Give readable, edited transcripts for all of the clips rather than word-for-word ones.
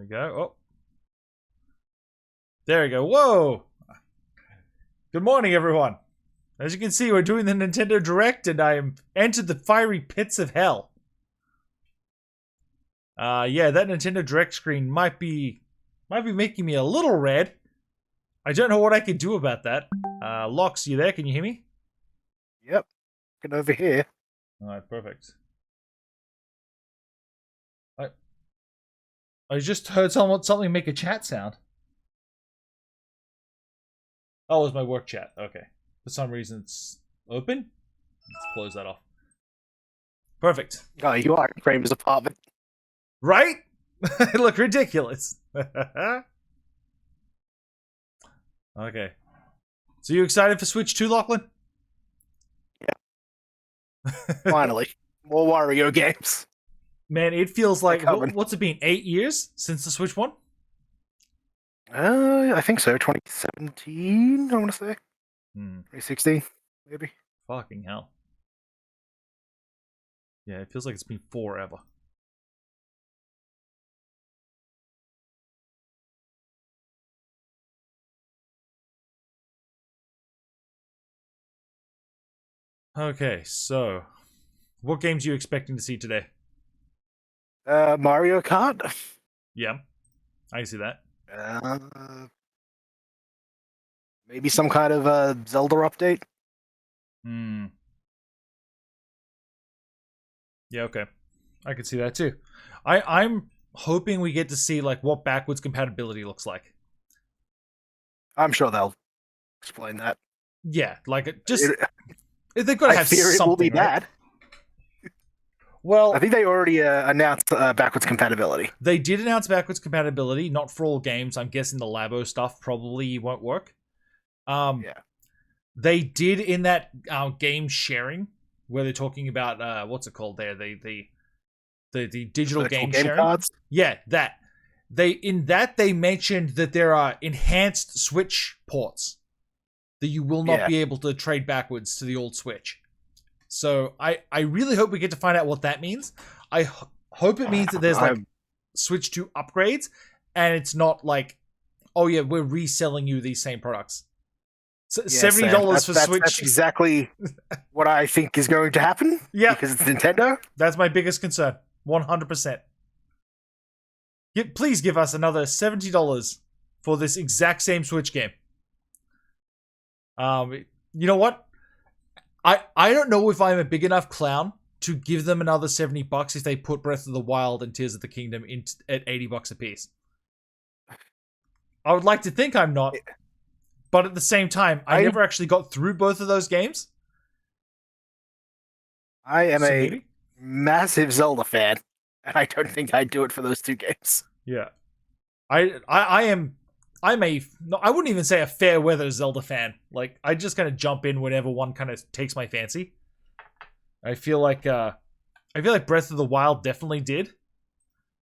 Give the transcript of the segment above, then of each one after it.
we go. Oh. There we go. Whoa! Good morning, everyone. As you can see, we're doing the Nintendo Direct, and I am entered the fiery pits of hell. Yeah, that Nintendo Direct screen might be making me a little red. I don't know what I can do about that. Lox, you there? Can you hear me? Yep. Get over here. Alright, perfect. I just heard something make a chat sound. Oh, it was my work chat. Okay. For some reason it's open. Let's close that off. Perfect. Oh, you are in Kramer's apartment. Right? It looked ridiculous. Okay. So you excited for Switch 2, Lachlan? Yeah. Finally. More Wario games. Man, it feels like, what's it been, 8 years since the Switch 1? I think so. 2017, I want to say. 2016, maybe. Fucking hell. Yeah, it feels like it's been forever. Okay, so what games are you expecting to see today? Mario Kart. Yeah, I see that. Maybe some kind of Zelda update. Yeah, okay. I could see that too. I'm hoping we get to see like what backwards compatibility looks like. I'm sure they'll explain that. Yeah, like they've got to have something. It will be right? bad. Well, I think they already announced backwards compatibility. They did announce backwards compatibility, not for all games. I'm guessing the Labo stuff probably won't work. Yeah. They did in that game sharing where they're talking about what's it called there? The digital game sharing cards? Yeah, that. They mentioned that there are enhanced Switch ports that you will not be able to trade backwards to the old Switch. So I really hope we get to find out what that means. I hope it means that there's like Switch 2 upgrades, and it's not like, oh yeah, we're reselling you these same products. So $70 for Switch. That's exactly what I think is going to happen. Yeah, because it's Nintendo. That's my biggest concern. 100%. Please give us another $70 for this exact same Switch game. You know what? I don't know if I'm a big enough clown to give them another $70 if they put Breath of the Wild and Tears of the Kingdom at $80 a piece. I would like to think I'm not, but at the same time, I never actually got through both of those games. I am a massive Zelda fan, and I don't think I'd do it for those two games. Yeah, I'm I wouldn't even say a fair weather Zelda fan. Like, I just kind of jump in whenever one kind of takes my fancy. I feel like Breath of the Wild definitely did.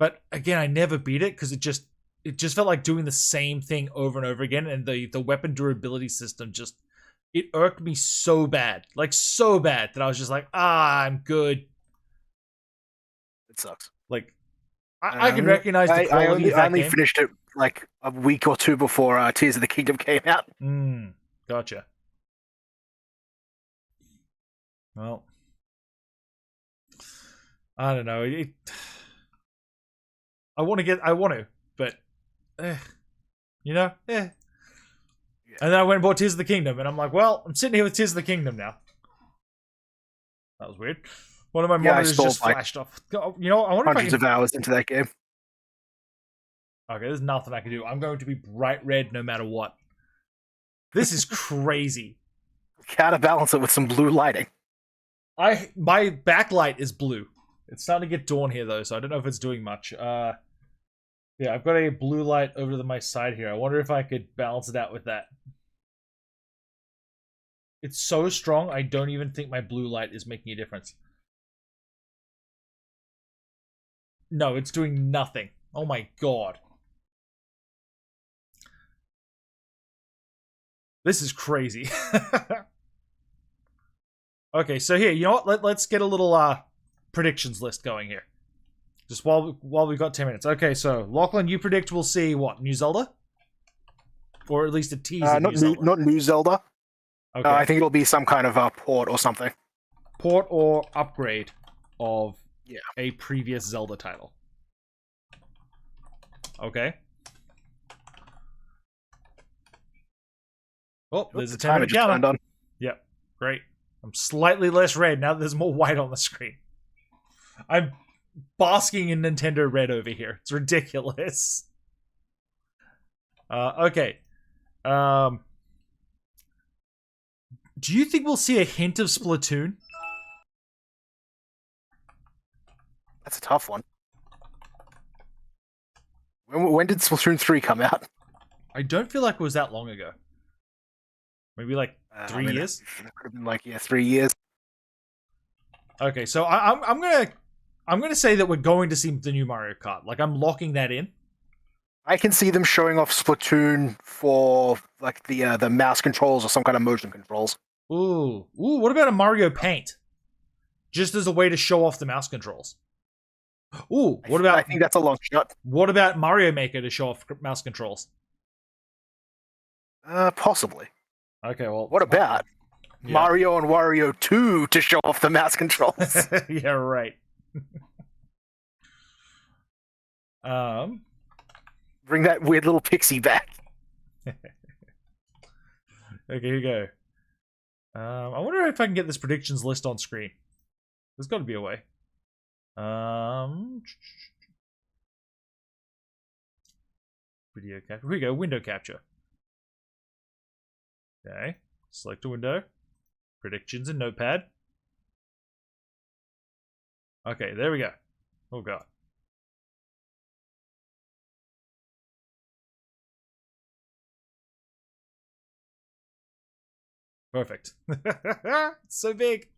But again, I never beat it because it just felt like doing the same thing over and over again, and the weapon durability system it irked me so bad. Like, so bad that I was just like, I'm good. It sucks. Like, I can recognize the quality of that I only game. finished it like a week or two before Tears of the Kingdom came out. Gotcha. Well, I don't know. I want to, but you know, yeah. And then I went and bought Tears of the Kingdom, and I'm like, well, I'm sitting here with Tears of the Kingdom now. That was weird. One of my monitors just flashed off. You know, I wonder hundreds of hours into that game. Okay, there's nothing I can do. I'm going to be bright red no matter what. This is crazy. Counterbalance it with some blue lighting. My backlight is blue. It's starting to get dawn here though, so I don't know if it's doing much. Yeah, I've got a blue light over to my side here. I wonder if I could balance it out with that. It's so strong, I don't even think my blue light is making a difference. No, it's doing nothing. Oh my god. This is crazy. Okay, so here, you know what? Let's get a little predictions list going here. Just while we've got 10 minutes. Okay, so Lachlan, you predict we'll see what? New Zelda? Or at least a tease of new Zelda? Not new Zelda. Okay. I think it'll be some kind of port or something. Port or upgrade of Yeah. a previous Zelda title. Okay. Oh, there's a 10-minute just turned counter. on. Yep, great. I'm slightly less red now that there's more white on the screen. I'm basking in Nintendo red over here. It's ridiculous. Okay. Do you think we'll see a hint of Splatoon? That's a tough one. When did Splatoon 3 come out? I don't feel like it was that long ago. Maybe like 3 years? It could have been like 3 years. Okay, so I'm gonna say that we're going to see the new Mario Kart. Like, I'm locking that in. I can see them showing off Splatoon for like the mouse controls or some kind of motion controls. Ooh, what about a Mario Paint? Just as a way to show off the mouse controls. Ooh, what about? I think that's a long shot. What about Mario Maker to show off mouse controls? Possibly. Okay, well, what about Mario and Wario 2 to show off the mouse controls? Yeah, right. Bring that weird little pixie back. Okay, here we go. I wonder if I can get this predictions list on screen. There's got to be a way. Video capture. Here we go. Window capture. Okay. Select a window. Predictions in Notepad. Okay, there we go. Oh god. Perfect. It's so big.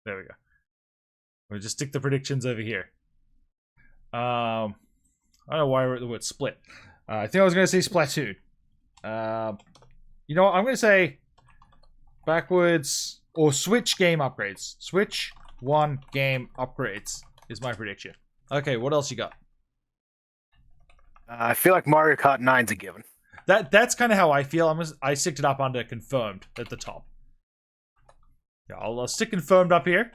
There we go. We'll just stick the predictions over here. I don't know why I wrote the word split. I think I was going to say Splatoon. You know what? I'm going to say backwards or Switch game upgrades. Switch 1 game upgrades is my prediction. Okay, what else you got? I feel like Mario Kart 9's a given. That's kind of how I feel. I sticked it up under confirmed at the top. Yeah, I'll stick confirmed up here.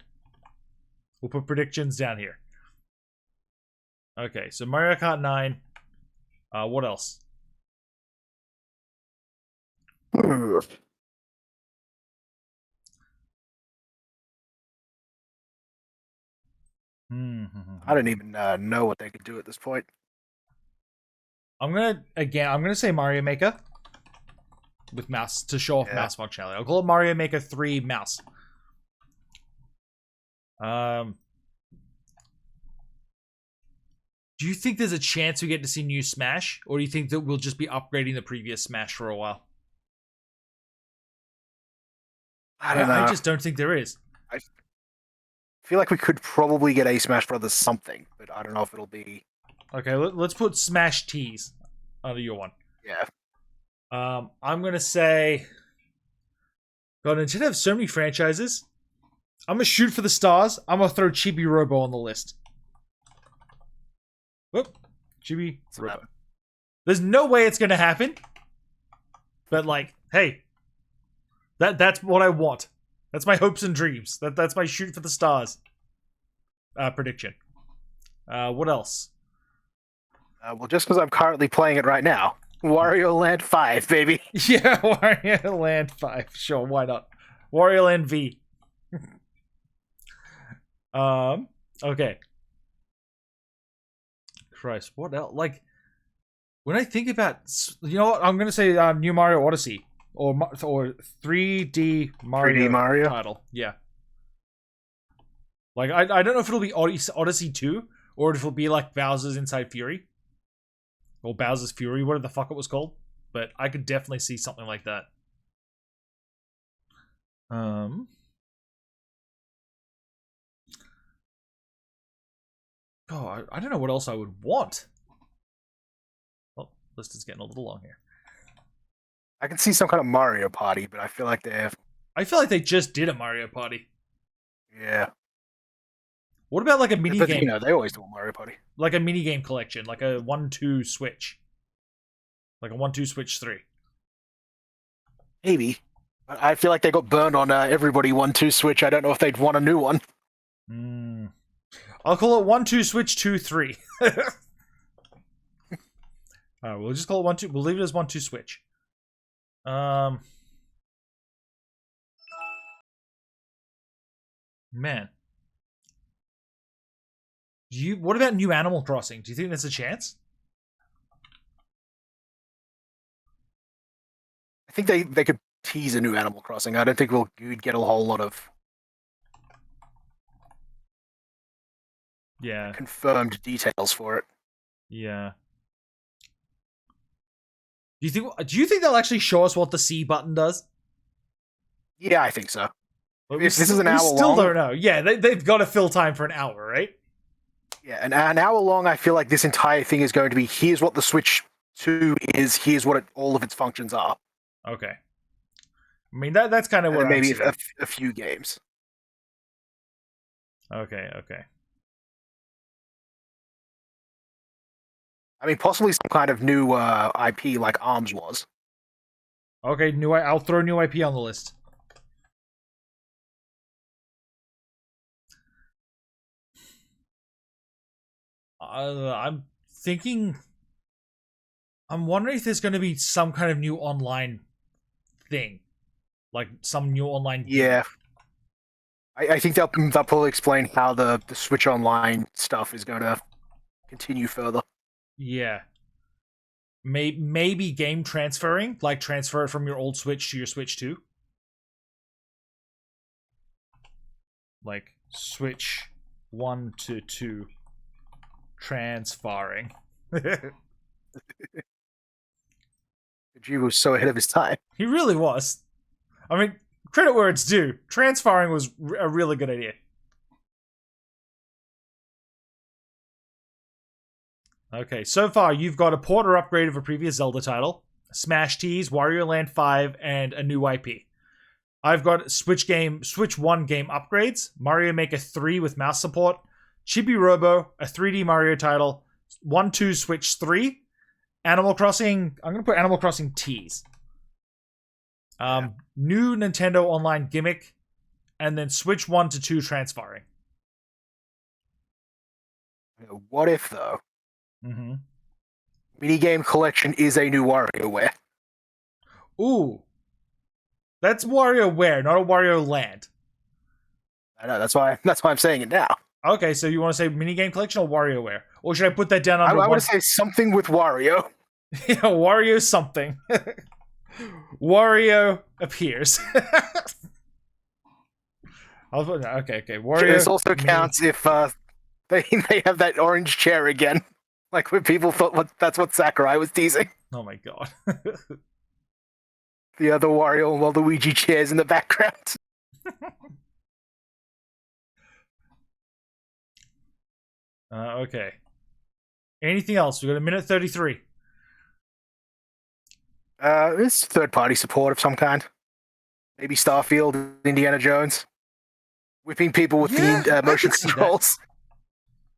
We'll put predictions down here. Okay, so Mario Kart 9. What else? I don't even know what they could do at this point. I'm gonna say Mario Maker with mouse to show off mouse functionality. I'll call it Mario Maker 3 mouse. Do you think there's a chance we get to see new Smash, or do you think that we'll just be upgrading the previous Smash for a while? I don't know. I just don't think there is. I feel like we could probably get a Smash Brothers something, but I don't know if it'll be. Okay, let's put Smash T's under your one. Yeah. I'm gonna say, God, Nintendo have so many franchises. I'm gonna shoot for the stars. I'm gonna throw Chibi Robo on the list. Whoop, Chibi Robo. There's no way it's gonna happen. But like, hey, that's what I want. That's my hopes and dreams. That's my shoot for the stars prediction. What else? Well, just because I'm currently playing it right now, Wario Land 5, baby. Yeah, Wario Land 5. Sure, why not? Wario Land V. Okay. Christ, what else? Like, when I think about, you know what? I'm gonna say New Mario Odyssey or 3D Mario 3D Mario title. Yeah. Like, I don't know if it'll be Odyssey 2 or if it'll be like Bowser's Inside Fury or Bowser's Fury, whatever the fuck it was called. But I could definitely see something like that. Oh, I don't know what else I would want. Oh, list is getting a little long here. I can see some kind of Mario Party, but I feel like I feel like they just did a Mario Party. yeah. What about like a mini But, game? you know, they always do a Mario Party. Like a mini game collection, like a 1-2 Switch. Like a 1-2 Switch 3. Maybe. I feel like they got burned on Everybody 1-2 Switch. I don't know if they'd want a new one. I'll call it 1-2 Switch 2-3. Alright, we'll just call it 1-2. We'll leave it as 1-2 Switch. Man. What about new Animal Crossing? Do you think there's a chance? I think they could tease a new Animal Crossing. I don't think you'd get a whole lot of confirmed details for it. Yeah. Do you think they'll actually show us what the C button does? Yeah, I think so. But If this is an hour long, we still don't know. Yeah, they've got to fill time for an hour, right? Yeah, an hour long. I feel like this entire thing is going to be: here's what the Switch 2 is. Here's what all of its functions are. Okay. I mean that's kind of what maybe a few games. Okay. I mean, possibly some kind of new IP like ARMS was. Okay, I'll throw new IP on the list. I'm wondering if there's going to be some kind of new online thing, like some new online game. Yeah, I think they'll probably explain how the Switch Online stuff is going to continue further. Yeah, maybe game transferring, like transfer it from your old Switch to your Switch 2, like Switch 1 to 2 transferring. G was so ahead of his time. He really was. I mean, credit where it's due. Transferring was a really good idea. Okay, so far you've got a port or upgrade of a previous Zelda title, Smash Tees, Wario Land 5, and a new IP. I've got Switch 1 game upgrades, Mario Maker 3 with mouse support, Chibi Robo, a 3D Mario title, 1-2 Switch 3, Animal Crossing. I'm going to put Animal Crossing Tees. New Nintendo Online gimmick, and then Switch 1 to 2 transferring. What if, though, Mm-hmm. minigame collection is a new WarioWare? Ooh. That's WarioWare, not a Wario Land. I know, that's why I'm saying it now. Okay, so you want to say minigame collection or WarioWare? Or should I put that down I under want to say something with Wario. Yeah, Wario something. Wario appears. Okay. Wario. This also counts if they have that orange chair again. Like when people thought that's what Sakurai was teasing. Oh my god. The other Wario and Waluigi chairs in the background. Okay. Anything else? We got a minute 33. It's third-party support of some kind. Maybe Starfield, Indiana Jones, whipping people with the motion controls.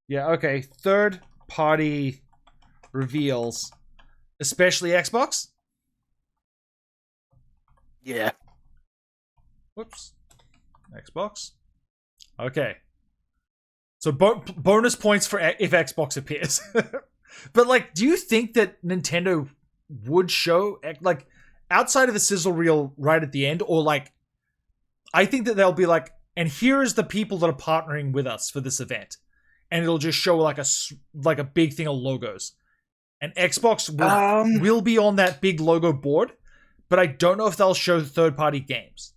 Yeah. Okay. Third-party reveals, especially Xbox. Yeah. Whoops. Xbox. Okay. So bonus points for if Xbox appears. But like, do you think that Nintendo would show like outside of the sizzle reel right at the end, or like, I think that they'll be like, and here is the people that are partnering with us for this event, and it'll just show like a big thing of logos, and Xbox will be on that big logo board, but I don't know if they'll show third-party games,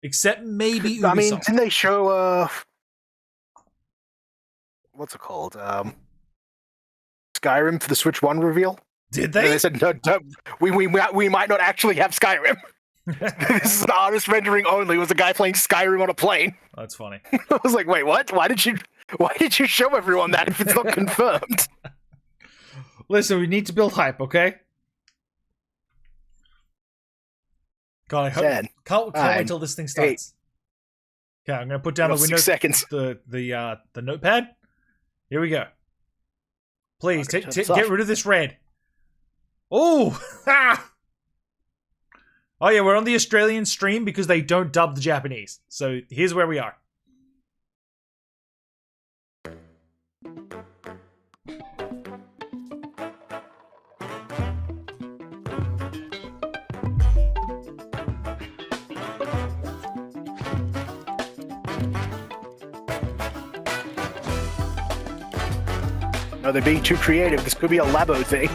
except maybe Ubisoft. I mean, didn't they show what's it called? Skyrim for the Switch 1 reveal? Did they? And they said, no, we might not actually have Skyrim. This is an artist rendering only. It was a guy playing Skyrim on a plane. That's funny. I was like, wait, what? Why did you Why did you show everyone that if it's not confirmed? Listen, we need to build hype, okay? God, I hope. 10, Can't 9, wait till this thing starts. Okay, I'm gonna put down the window. 6 seconds. The notepad. Here we go. Please Okay, turn this get off. rid of this red. Oh, ah! Oh yeah, we're on the Australian stream because they don't dub the Japanese. So here's where we are. No, they're being too creative. This could be a Labo thing.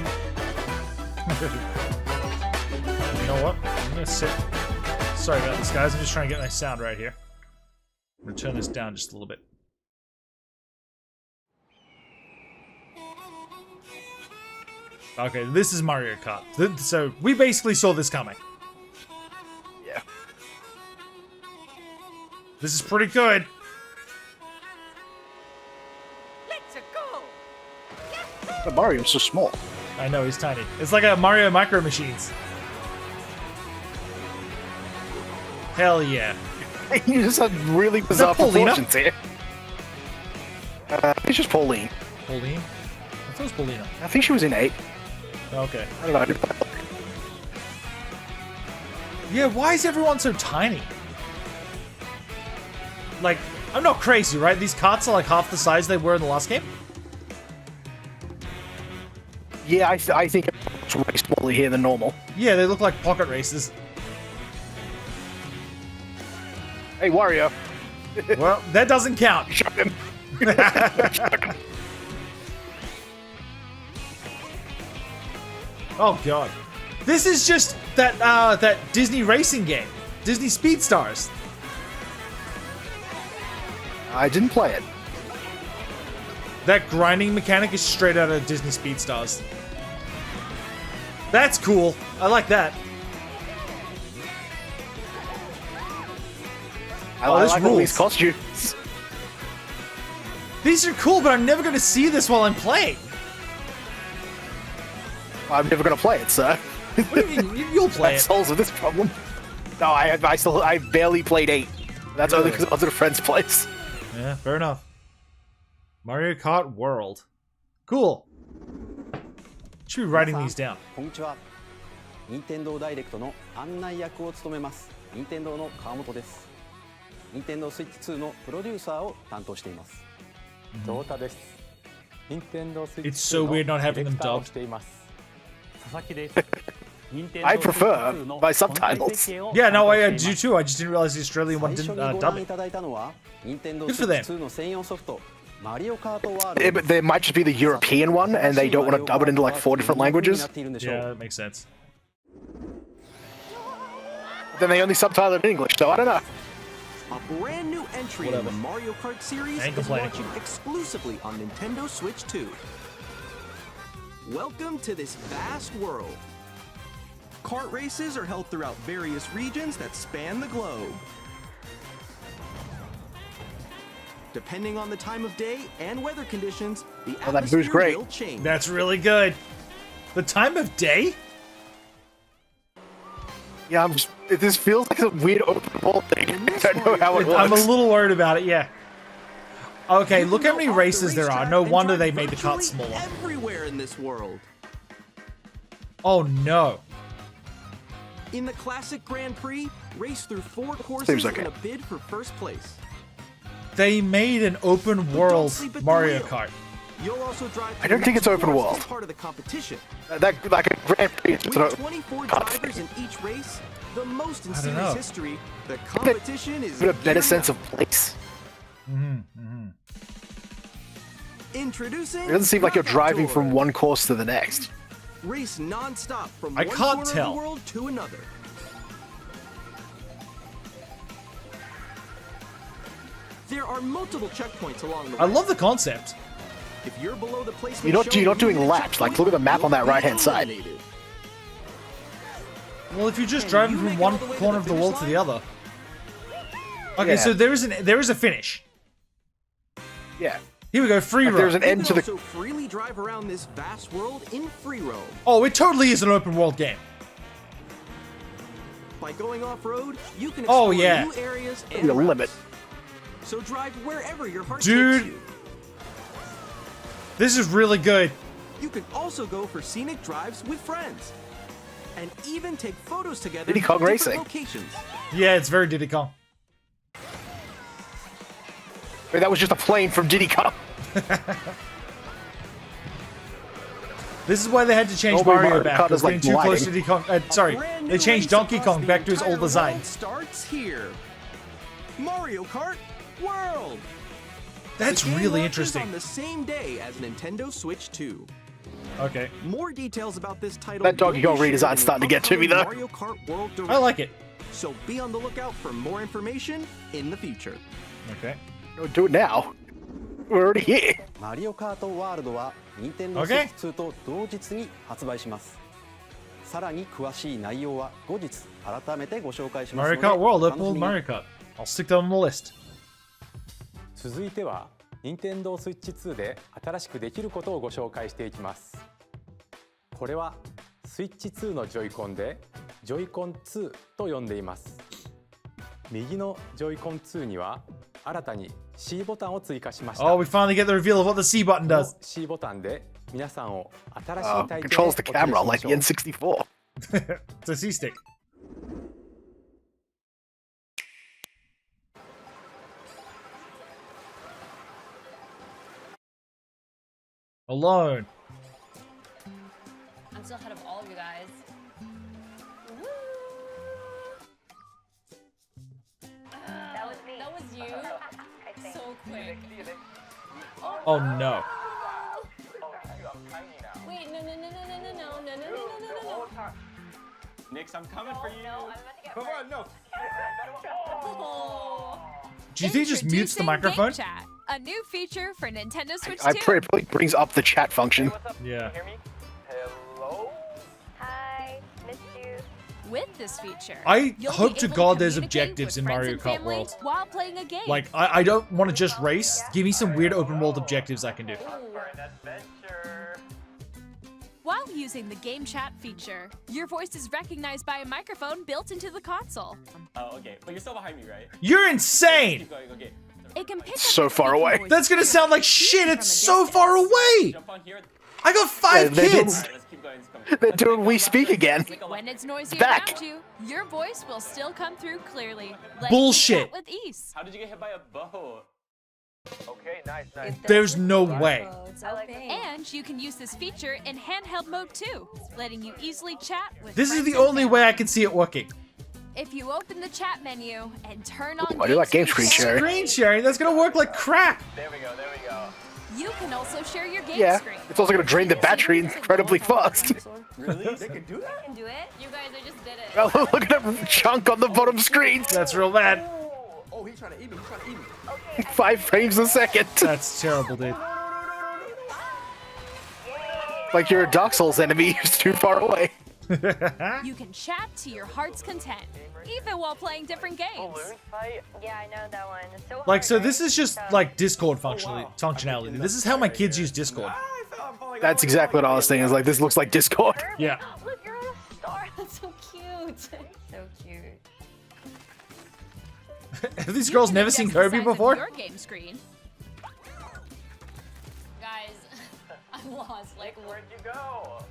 You know what? I'm gonna sit. Sorry about this, guys. I'm just trying to get my sound right here. I'm gonna turn this down just a little bit. Okay, this is Mario Kart. So we basically saw this coming. Yeah. This is pretty good. But Mario's so small. I know, he's tiny. It's like a Mario Micro Machines. Hell yeah. You just have really bizarre Paulina? proportions here. It's just Pauline. Pauline? I thought it was Paulina. I think she was in 8. Okay. I don't know. Yeah, why is everyone so tiny? Like, I'm not crazy, right? These carts are like half the size they were in the last game? Yeah, I think it's way smaller here than normal. Yeah, they look like pocket races. Hey, Wario. Well, that doesn't count. Shut him. Oh god. This is just that Disney racing game. Disney Speed Stars. I didn't play it. That grinding mechanic is straight out of Disney Speed Stars. That's cool. I like that. I this like all rules. these costumes. These are cool, but I'm never going to see this while I'm playing. I'm never going to play it, sir. What do you mean? You'll play That it. solves this problem. No, I barely played 8. That's only because I was at a friend's place. Yeah, fair enough. Mario Kart World. Cool. Should be writing these down. こんにちは。任天堂ダイレクトの案内役を務めます任天堂の川本です。任天堂スイッチ2のプロデューサーを担当しています。太田です。任天堂スイッ It's チ so 2の weird not ディ having レ them クターを dubbed. しています。佐々木です。 I prefer my subtitles. Yeah, no, I do too. I just didn't realize the Australian one 最初 didn't にご dub 覧い it. ただいたのは任天堂 Good ス for イッチ them. 2の専用ソフトマリオカートワール Yeah, ド but there might just be the European one, and they don't want to dub it into like 4 different languages. Yeah, that makes sense. Then they only subtitle it in English, so I don't know. A brand new entry in Whatever. the Mario Kart series I ain't is complaining. launching exclusively on Nintendo Switch 2. Welcome to this vast world. Kart races are held throughout various regions that span the globe. Depending on the time of day and weather conditions, the Oh, that boo's atmosphere great. will change. That's really good. The time of day? Yeah, this feels like a weird open world thing. I don't know how it works. I'm a little worried about it, yeah. Okay, You look can how many go off the races there are. racetrack No and wonder drive they made the cart virtually smaller. everywhere in this world. Oh no. In the classic Grand Prix, race through 4 courses Seems like in it. a bid for first place. They made an open don't world sleep at the Mario wheel. Kart. You'll also drive. I don't the think next it's open course world. as part of the competition. That like a Grand Prix. It's With an 24 kart drivers thing. in each race, the most in I don't series know. history, the competition is Give it a better gearing sense up. of place. Introducing. It doesn't seem like you're driving from Tour. one course to the next. Race non-stop from I one can't corner tell. of the world to another. There are multiple checkpoints along the way. I love the concept. If you're below the placement You're not shown, doing you hit a laps. Like, checkpoint, look at the map on that you'll be right-hand side. eliminated. Well, if you're just Can driving you from make it one all the way to corner the of the world finish to the line? other. Okay, Yeah. so there is a finish. Yeah. Here we go, free Like, roam. there's an You end can to the. also freely drive around this vast world in free roam. Oh, it totally is an open world game. By going off-road, you can Oh, explore yeah. new areas and The routes. limit. So drive wherever your heart Dude. takes you. This is really good. You can also go for scenic drives with friends. And even take photos together Diddy Kong at different Racing. locations. Yeah, it's very Diddy Kong. Wait, that was just a plane from Diddy Kong. This is why they had to change Nobody Mario Mario back. Kart It was is, like, getting too close to gliding. Diddy Kong. Sorry, Brand they new changed race Donkey across Kong the back to his entire old design. world starts here. Mario Kart World. That's The game really launches interesting. on the same day as Nintendo Switch 2. Okay, More details about this title. That Donkey will be Kong shared redesign's in the starting to get to me, though. upcoming Mario Kart World Direct. I like it. So be on the lookout for more information in the future. Okay. No, do it now. We're already here. マリオカートワールドは Nintendo Okay. Switch 2と同日に発売します。さらに詳しい内容は後日改めてご紹介しますの Mario で Kart World, お Open 楽し World みに。 Mario Kart. I'll stick that on the list. 続いては Nintendo Switch 2で新しくできることをご紹介していきます。これは Switch 2のジョイコンでジョイコン2と呼んでいます。右のジョイコン2には新たに C ボタンを追加しました。 Oh, we finally get the reveal of what the C button この does. C ボタンで皆さんを新しい体験を Controls the お届け camera しま like しょ the う。 N64. It's a C stick. Alone. I'm still ahead of all of you guys. Woo! That was me. That was you. I think. So quick. Oh no. Wait, no, no, no, no, no, no, no, no, no, no, no, no. Nix, I'm coming for you. No, I'm about to get Come on, no. Oh. Do you think it just mutes the Introducing microphone? Game Chat, a new feature for Nintendo Switch 2. I pray it probably brings up the chat function. Yeah. Hear me? Hello? Hi, missed you. With this feature, I you'll hope be to able God there's communicate objectives with in friends Mario and Kart family World. while playing a game. Like, I don't want to just race. Give me some weird open world objectives I can do. For an adventure. While using the Game Chat feature, your voice is recognized by a microphone built into the console. Oh, okay. But you're still behind me, right? You're insane! Keep going, okay. It can pick up So your far speaking away. voice That's gonna sound like shit. from a It's so distance. far away. Jump on here. I got 5 they're doing- kids. Alright, let's keep going. Let's keep going. They're doing We Speak again. When it's noisy Back. around you, your voice will still come through clearly. letting you Bullshit. chat with ease. How did you get hit by a boat? Okay, nice, nice. There's no way. And you can use this feature in handheld mode too, letting you easily chat with This is friends the and only family. way I can see it working. If you open the chat menu and turn on I do like game screen share. Screen sharing, that's gonna work like crap. There we go, there we go. you can also share your game Yeah, screen. it's also going to drain the battery incredibly fast. Really? They can do that? Can do it? You guys, I just did it. Oh, look at that chunk on the bottom screen. That's real bad. Oh, he's trying to eat me. He's trying to eat me. Okay. 5 frames a second. That's terrible, dude. Like you're a Dark Souls enemy who's too far away. You can chat to your heart's content, even while playing different games. Yeah, I know that one. It's so hard, Like, so this right? is just like Discord functionality. This is how my kids use Discord. That's exactly what I was thinking. Is like this looks like Discord. Yeah. Look, you're on a star. That's so cute. So cute. Have these You girls can never adjust seen the Kirby size of before? Your game screen, Guys, I'm lost. Like, Where'd you go?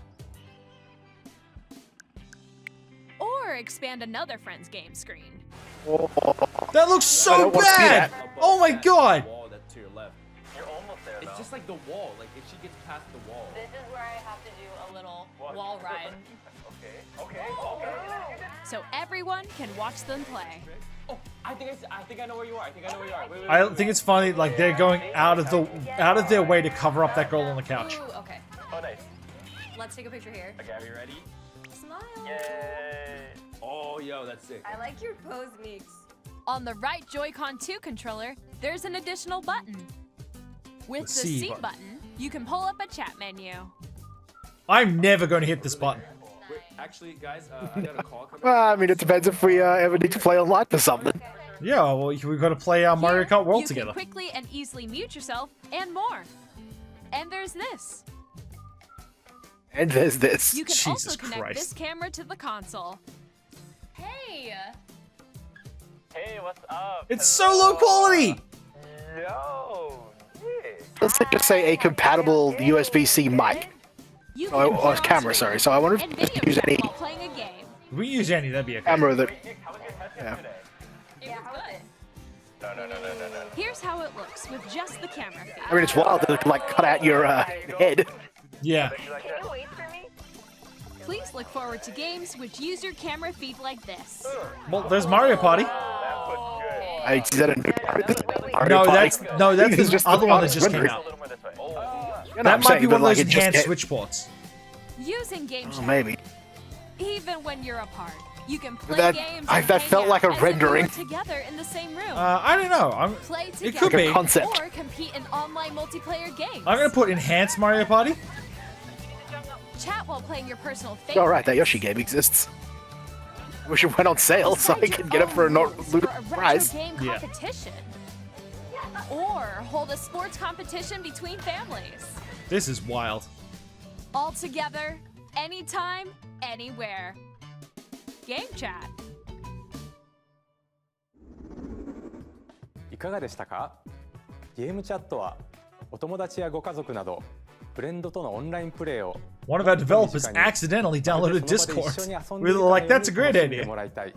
or expand another friend's game screen. That looks I so don't wanna see bad. that. Oh my god. Wall that's to your left. You're almost there, though. It's just like the wall. Like if she gets past the wall. this is where I have to do a little wall ride. Okay. So everyone can watch them play. Oh, I think I know where you are. I think I know where you are. Wait, I think it's funny, like they're going out of their way to cover up that girl on the couch. Ooh, okay. Oh, nice. Let's take a picture here. Okay, are you ready? Smile. Yay. Oh, yo, that's sick. I like your pose, Meeks. On the right Joy-Con 2 controller, there's an additional button. With The the C C button. button, you can pull up a chat menu. I'm never going to hit this button. Wait, actually, guys, I got a call coming. Well, I mean, it depends if we ever need to play online for something. Yeah, well, we've got to play Mario Here, Kart World you together. can quickly and easily mute yourself, and more. And there's this. And there's this. You can Jesus also connect Christ. this camera to the console. Hey! Hey, what's up? It's so low quality! Yo, yeah. Let's just say a compatible USB-C mic. You Oh, can oh, it's camera, sorry. So I wonder and if you video can use chat any while playing a game. If we use any, that'd be okay. camera that. How was your test Yeah. yesterday? It was good. No. Here's how it looks with just the camera feed. I mean, it's wild to like cut out your head. Yeah. You like Can that? you wait for me? Please look forward to games which use your camera feed like this. Well, there's Mario Party. That was good. Is that a new? No, that's It's the just other one that honest just came rendering. A out. little more this way. Yeah, no, That I'm might saying, be but, one of like, those it just enhanced get- Switch ports. Using game Oh, chat, maybe. even when you're apart, you can play That- games that and hang felt out like a as if you were rendering. together in the same room. I don't know. Play it together could be. Like a concept. or compete in online multiplayer games. I'm gonna put enhanced Mario Party. Chat while playing your personal favorites. All right, that Yoshi game exists. I wish it went on sale so I Decide could your get it for a own not rules loot for a retro prize. game Yeah. competition. Or hold a sports competition between families. This is wild. All together, anytime, anywhere. Game chat. いかがでしたか？ゲームチャットはお友達やご家族などフレンドとのオンラインプレイを One of our developers accidentally downloaded Discord. We were like, that's a great 楽しんで idea. もらいたい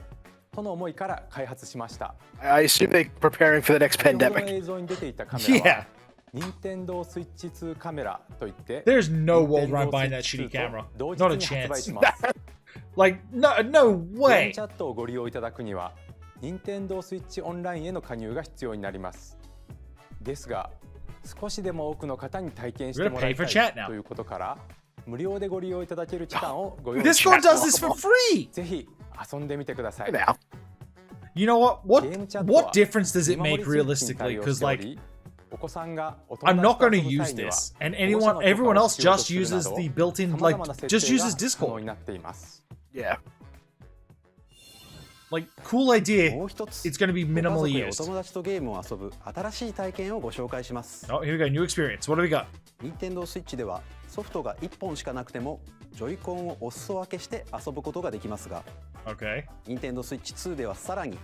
との思いから開発しました。 I assume they're preparing for the next 先ほどの pandemic. 映像に出ていたカメラ Yeah. は任天堂スイッチ2カメラといって There's no world where I'm Nintendo buying that Switch shitty 2と camera. 同 Not a 日に発売 chance. します。 Like, no ゲーム way. チャットをご利用いただくには任天堂スイッチオンラインへの加入が必要になります。ですが少しでも多くの方に体験してもらい We're gonna pay for た chat い now. ということから無料でご利用いただける期間をご用意 Discord しま does す。 this for free. ぜひ遊んでみてください。 Now, You know what? What ゲームチャットは what difference does it 見守 make りスイッチに対 realistically? 応 Because してお like りお子さんがお友 I'm 達 not と going 遊 to ぶ use 際には this, and 保護者の everyone 許可を else 必要と just するな uses ど the built-in 様 like 々な設 just 定 uses が可能 Discord. になっています。 yeah. Like cool idea. もう一つ It's going to be ご家族 minimally やお used. 友達とゲームを遊ぶ新しい体験をご紹介します Oh, here we go. New experience. What do we got? 任天堂スイッチではソフトが1本しかなくてもジョイコンをお裾分けして遊ぶことができますが Okay. 任天堂スイッチ2ではさらに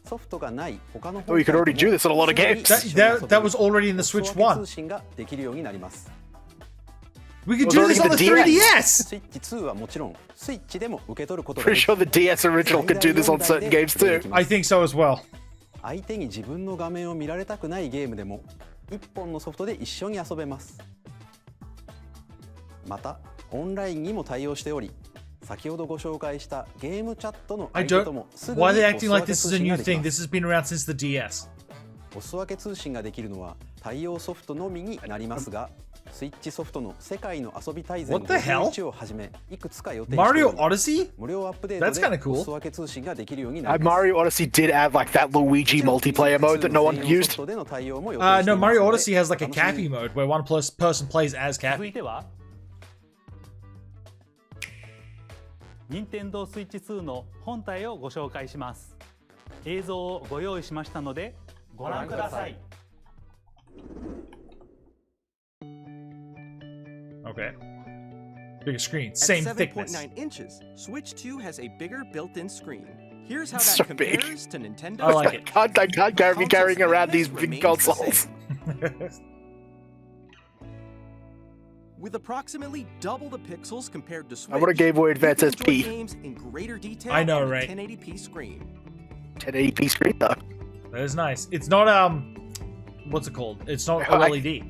ソフトがない他の Oh, you could already do this on a lot of games. That was already in the Switch 1. 通信ができるようになります We could Well, do this on the it's already the 3DS. スイッチ2はもちろんスイッチでも受け取ることが Pretty でき sure the DS original could do this on certain games too. I think so as well. 相手に自分の画面を見られたくないゲームでも1本のソフトで一緒に遊べますまたオンラインにも対応しており先ほどご紹介したゲームチャットの I 相手と don't. もすぐに Why お are they 裾 acting 分 like け this 通 is a 信 new ができ thing? ま This す has been around since the DS. お裾分け通信ができるのは対応ソフトのみになりますがスイッチソフトの世界の遊び大全 What the hell? 51をはじめいくつか予定しており Mario Odyssey? 無料アップデー That's ト kinda で cool. お裾分け通信ができるようになります Mario Odyssey did add like that Luigi multiplayer mode that no one used. No, Mario Odyssey has like a Cappy mode where one person plays as 続 Cappy. いては任天堂スイッチ2の本体をご紹介します映像をご用意しましたのでご覧ください Okay. Bigger screen, At same 7.9 thickness. inches, Switch 2 has a bigger built-in screen. Here's how So that big. compares to Nintendo. I like it. I can't be carrying around these Console's big remains the consoles. With approximately double the pixels compared to Switch, I want a Game Boy Advance you can enjoy SP. games in greater detail I know, on a right? 1080p screen. 1080p screen though. That is nice. It's not what's it called? It's not OLED.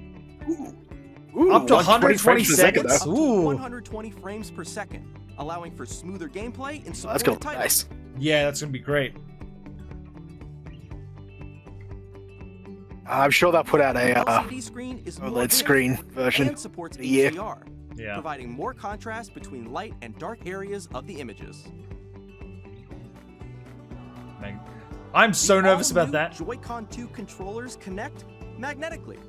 Ooh, Up to 120 120 frames per second, seconds. though. Ooh. 120 frames per second, allowing for smoother gameplay in Oh, that's supported gonna be titles. nice. Yeah, that's gonna be great. I'm sure they'll put out a LCD screen is more OLED screen version. and supports Yeah. HDR, Yeah. providing more contrast between light and dark areas of the images. Man, I'm so The nervous about all-new that. Joy-Con 2 controllers connect magnetically.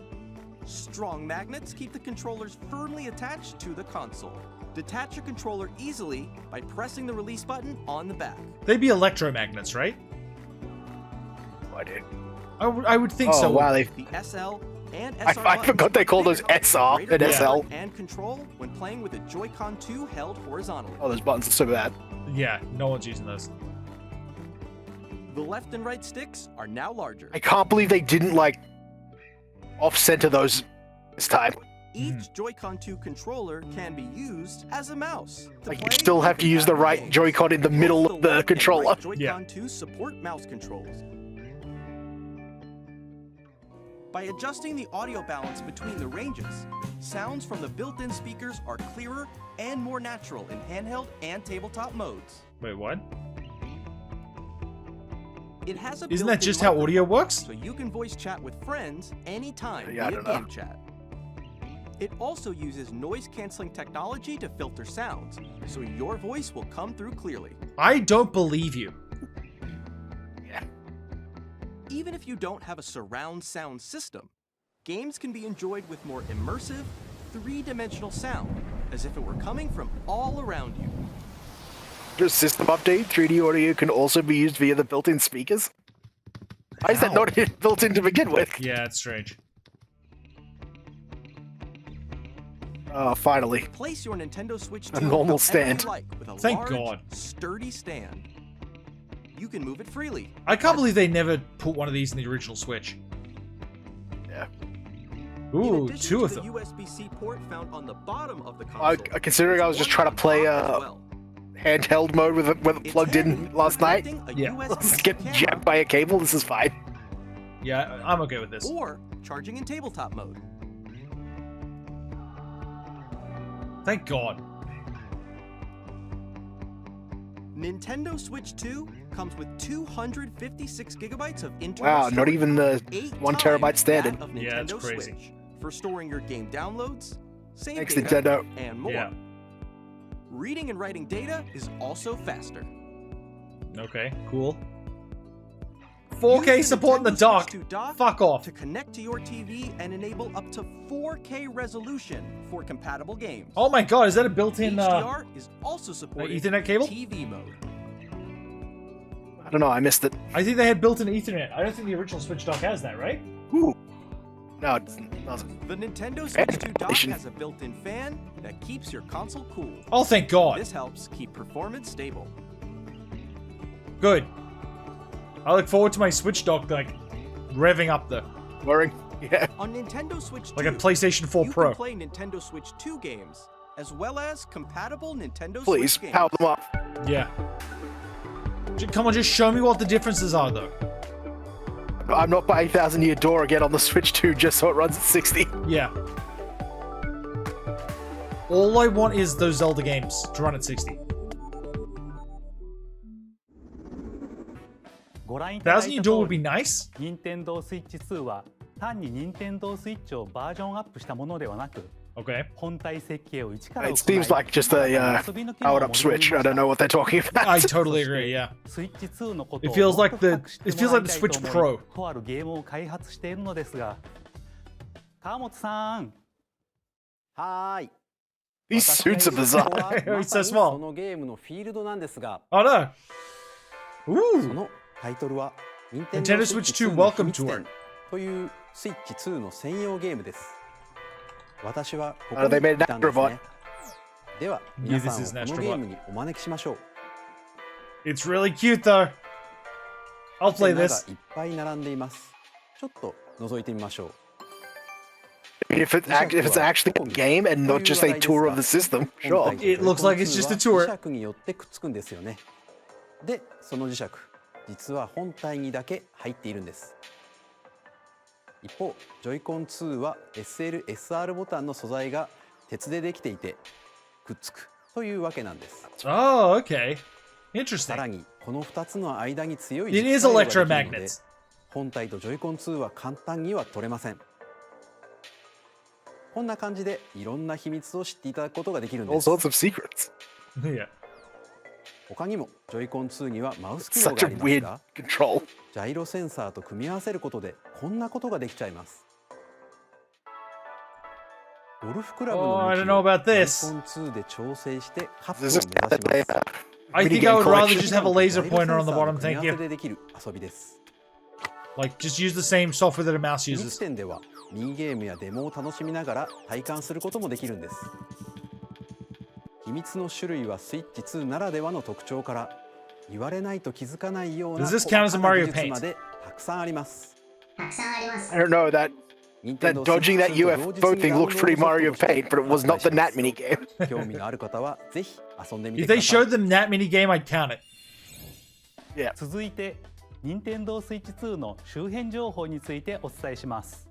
Strong magnets keep the controllers firmly attached to the console. Detach your controller easily by pressing the release button on the back. They'd be electromagnets, right? idea. I would think Oh so. wow, they. The SL and I SR forgot buttons they call those provide SR greater and SL. comfort and control when playing with a Joy-Con 2 held horizontally. Oh, those buttons are so bad. Yeah, no one's using those. The left and right sticks are now larger. I can't believe they didn't like off-center those this time. Each Joy-Con 2 controller can be used as a mouse. To Like you play still have to use the compatible right games. Joy-Con in the middle Both of the left and controller. right Joy-Con 2 support mouse controls. By adjusting the audio balance between the ranges, sounds from the built-in speakers are clearer and more natural in handheld and tabletop modes. Wait, what? It has a Isn't that built-in just how audio microphone, works? So you can voice chat with friends anytime Yeah, I via don't know. game chat. It also uses noise-canceling technology to filter sounds, so your voice will come through clearly. I don't believe you. Even if you don't have a surround sound system, games can be enjoyed with more immersive, three-dimensional sound, as if it were coming from all around you. Your system update, 3D audio can also be used via the built-in speakers. Why is that not built in to begin with? Yeah, it's strange. Oh, finally. Place your Nintendo Switch 2 A normal however stand. you like with a Thank large, God. sturdy stand. You can move it freely. I can't believe they never put one of these in the original Switch. Yeah. In Ooh, addition two to of the them. USB-C port found on the bottom of the console, Considering I was just trying to play handheld mode with it plugged in last night, Yeah. let's get jabbed by a cable. This is fine. Yeah, I'm okay with this. or charging in tabletop mode. Thank God. Nintendo Switch 2 comes with 256 gigabytes of internal Wow, storage. not even the 8 1 times terabyte standard. that of Yeah, it's Nintendo crazy. Switch for storing your game downloads, save Thanks, data, Nintendo. and more. Yeah. Reading and writing data is also faster. Okay, cool. 4K Use the support in the Nintendo dock. Switch 2 dock Fuck off. to connect to your TV and enable up to 4K resolution for compatible games. Oh my God, is that a built-in HDR is also supported Ethernet cable? TV mode. I don't know, I missed it. I think they had built-in Ethernet. I don't think the original Switch dock has that, right? Ooh. No, it doesn't. The Nintendo Switch 2 dock Ventilation. has a built-in fan that keeps your console cool. Oh, thank God. This helps keep performance stable. Good. I look forward to my Switch dock, like, revving up the... Boring. Yeah. On Nintendo Switch 2, Like a PlayStation 4 you Pro. can play Nintendo Switch 2 games, as well as compatible Nintendo Please, Switch games. power them up. Yeah. Come on, just show me what the differences are, though. I'm not buying 1000-year door again on the Switch 2 just so it runs at 60. Yeah. All I want is those Zelda games to run at 60. ご覧いただい 1000 year た door 通 would be り nice. Nintendo Switch 2は単に Nintendo Switch をバージョンアップしたものではなく Okay. 本体設計を一から It seems like just a powered up Switch. I don't know what they're talking about. I totally agree, yeah. スイッチ2のことを It feels like もっと the- 深く知って it feels もらい like the たい Switch と思い Pro. とあるゲームを開発しているのですが川本さんはーい These suits are bizarre. It's so そ small. のゲームのフィールドなんですが Oh no. そ Ooh. のタイトルは Nintendo Nintendo Switch Switch 2 2の Welcome 秘密 Tour 展というスイッチ2の専用ゲームです私はここ Oh, に they made 来たんです an ねでは Yeah, 皆 this さん is を an この Astrobot. ゲームにお招きしましょう It's really cute, though. I'll play がい this. っぱい並んでいますちょっと覗いてみましょう I mean, if it's actually a game and not just a tour of the system, sure. It looks like it's just a tour. 磁石によってくっつくんですよねでその磁石実は本体にだけ入っているんです一方ジョイコン2は SL/SR ボタンの素材が鉄でできていてくっつくというわけなんです Oh, okay. さ Interesting. らにこの2つの間に強い It 軸 is 作用ができるので electromagnets. 本体とジョイコン2は簡単には取れませんこんな感じでいろんな秘密を知っていただくことができるん All です sorts of secrets. Yeah. 他にもジョイコン2にはマウス機能 Such が a あります weird が control. ジャイロセンサーと組み合わせることでこんなことができちゃいますゴルフクラブ Oh, の I 向 don't き know を about ジョイ this. コン2で調整してカップを目 This 指 is し just a ます I think I minigame would rather collection. just have a laser ジャイロセンサ pointer on ー the の bottom, 組み thank 合わせ you. でできる遊びです Like, just use the same software that a mouse 秘密 uses. 店ではミニゲームやデモを楽しみながら体感することもできるんです。秘密の種類はスイッチ2ならではの特徴から言われないと気づかないような Does this 細 count as か a な Mario 技術 Paint? までたくさんあります。 I don't know that dodging that UFO thing looked pretty Mario Paint, but it was not the Nat mini game. 興味のある方はぜひ遊んでみて If く they ださい。 showed the Nat mini game, I'd count it. Yeah. 続いて任天堂スイッチ2の周辺情報についてお伝えします。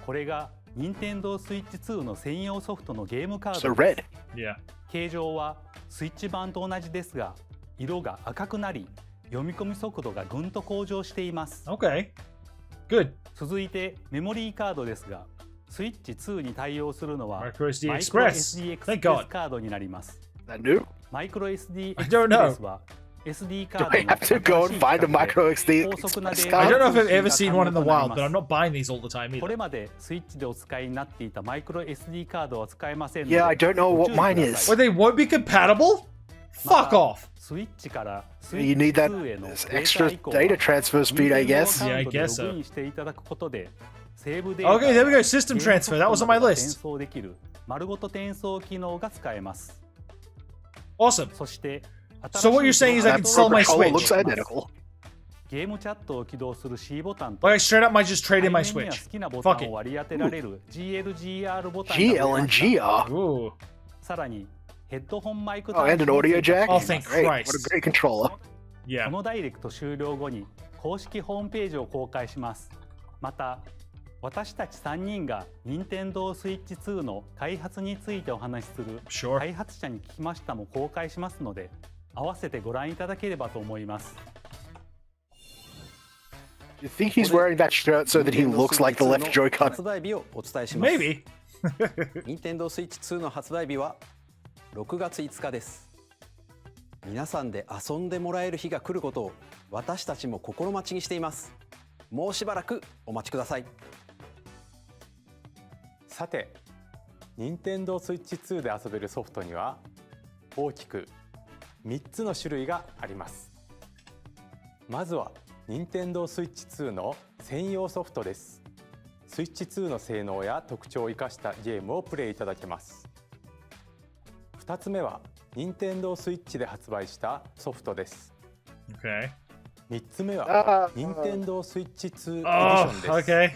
これが任天堂スイッチ2の専用ソフトのゲームカー So ドです。 red. Yeah. 形状はスイッチ版と同じですが、色が赤くなり読み込み速度がぐんと向上しています。 Okay. Good. 続いてメモリーカードですが、スイッチ2に対応するのは MicroSD マイクロ Express. SD Thank エ God. クスカードになります。 Is that new? マイクロ SD エ I クス don't プ know. レスは SD カ Do ー I ドの have to go and find a micro SD 高速なデ Express ータ I don't know 通 if I've 信 ever が seen 可 one 能 in the となり wild, ま but I'm す。 not buying these all the time これ either. までスイッチでお使いになっていたマイクロ SD カードは使えませんので Yeah, I don't know ご what 注意 mine くださ is.い Wait, they won't be compatible? ま Fuck た off. スイッチからスイ You ッチ need that 2へのデータ extra 移行は data transfer speed, I guess. Yeah, I 任天堂アカウントで guess so. ログインしていただくことでセーブデータ Okay, there we go. System transfer. That was on my 転 list. 送できる丸ごと転送機能が使えます。 Awesome. そして So what you're saying is I can sell my controller Switch. looks identical. ゲームチャットを起動する C ボタンと Like, I straight up might just trade in my 背面には Switch. 好きなボタ Fuck ン it. を割り当てられる GLGR ボタンが GL 増え and ました GR. Ooh. さらにヘッドホンマイク Oh, and an audio jack. Oh, thank Great. What a Christ. great controller. こ Yeah. のダイレクト終了後に公式ホームページを公開します。また私たち3人が任天堂スイッチ2の開発についてお話しする Sure. 開発者に聞きましたも公開しますので合わせてご覧いただければと思います。 Do you think he's wearing that shirt so that he looks like the left 発 Joy-Con? 売日をお伝えします。 Maybe. 任天堂スイッチ2の発売日は6月5日です。皆さんで遊んでもらえる日が来ることを私たちも心待ちにしています。もうしばらくお待ちください。さて、任天堂スイッチ2で遊べるソフトには大きく3つの種類があります。まずは任天堂スイッチ2の専用ソフトです。スイッチ2の性能や特徴を生かしたゲームをプレイいただけます。2つ目は任天堂スイッチで発売したソフトです。 Okay. 3つ目は任天堂スイッチ2エディシ Oh, ョンです。 okay.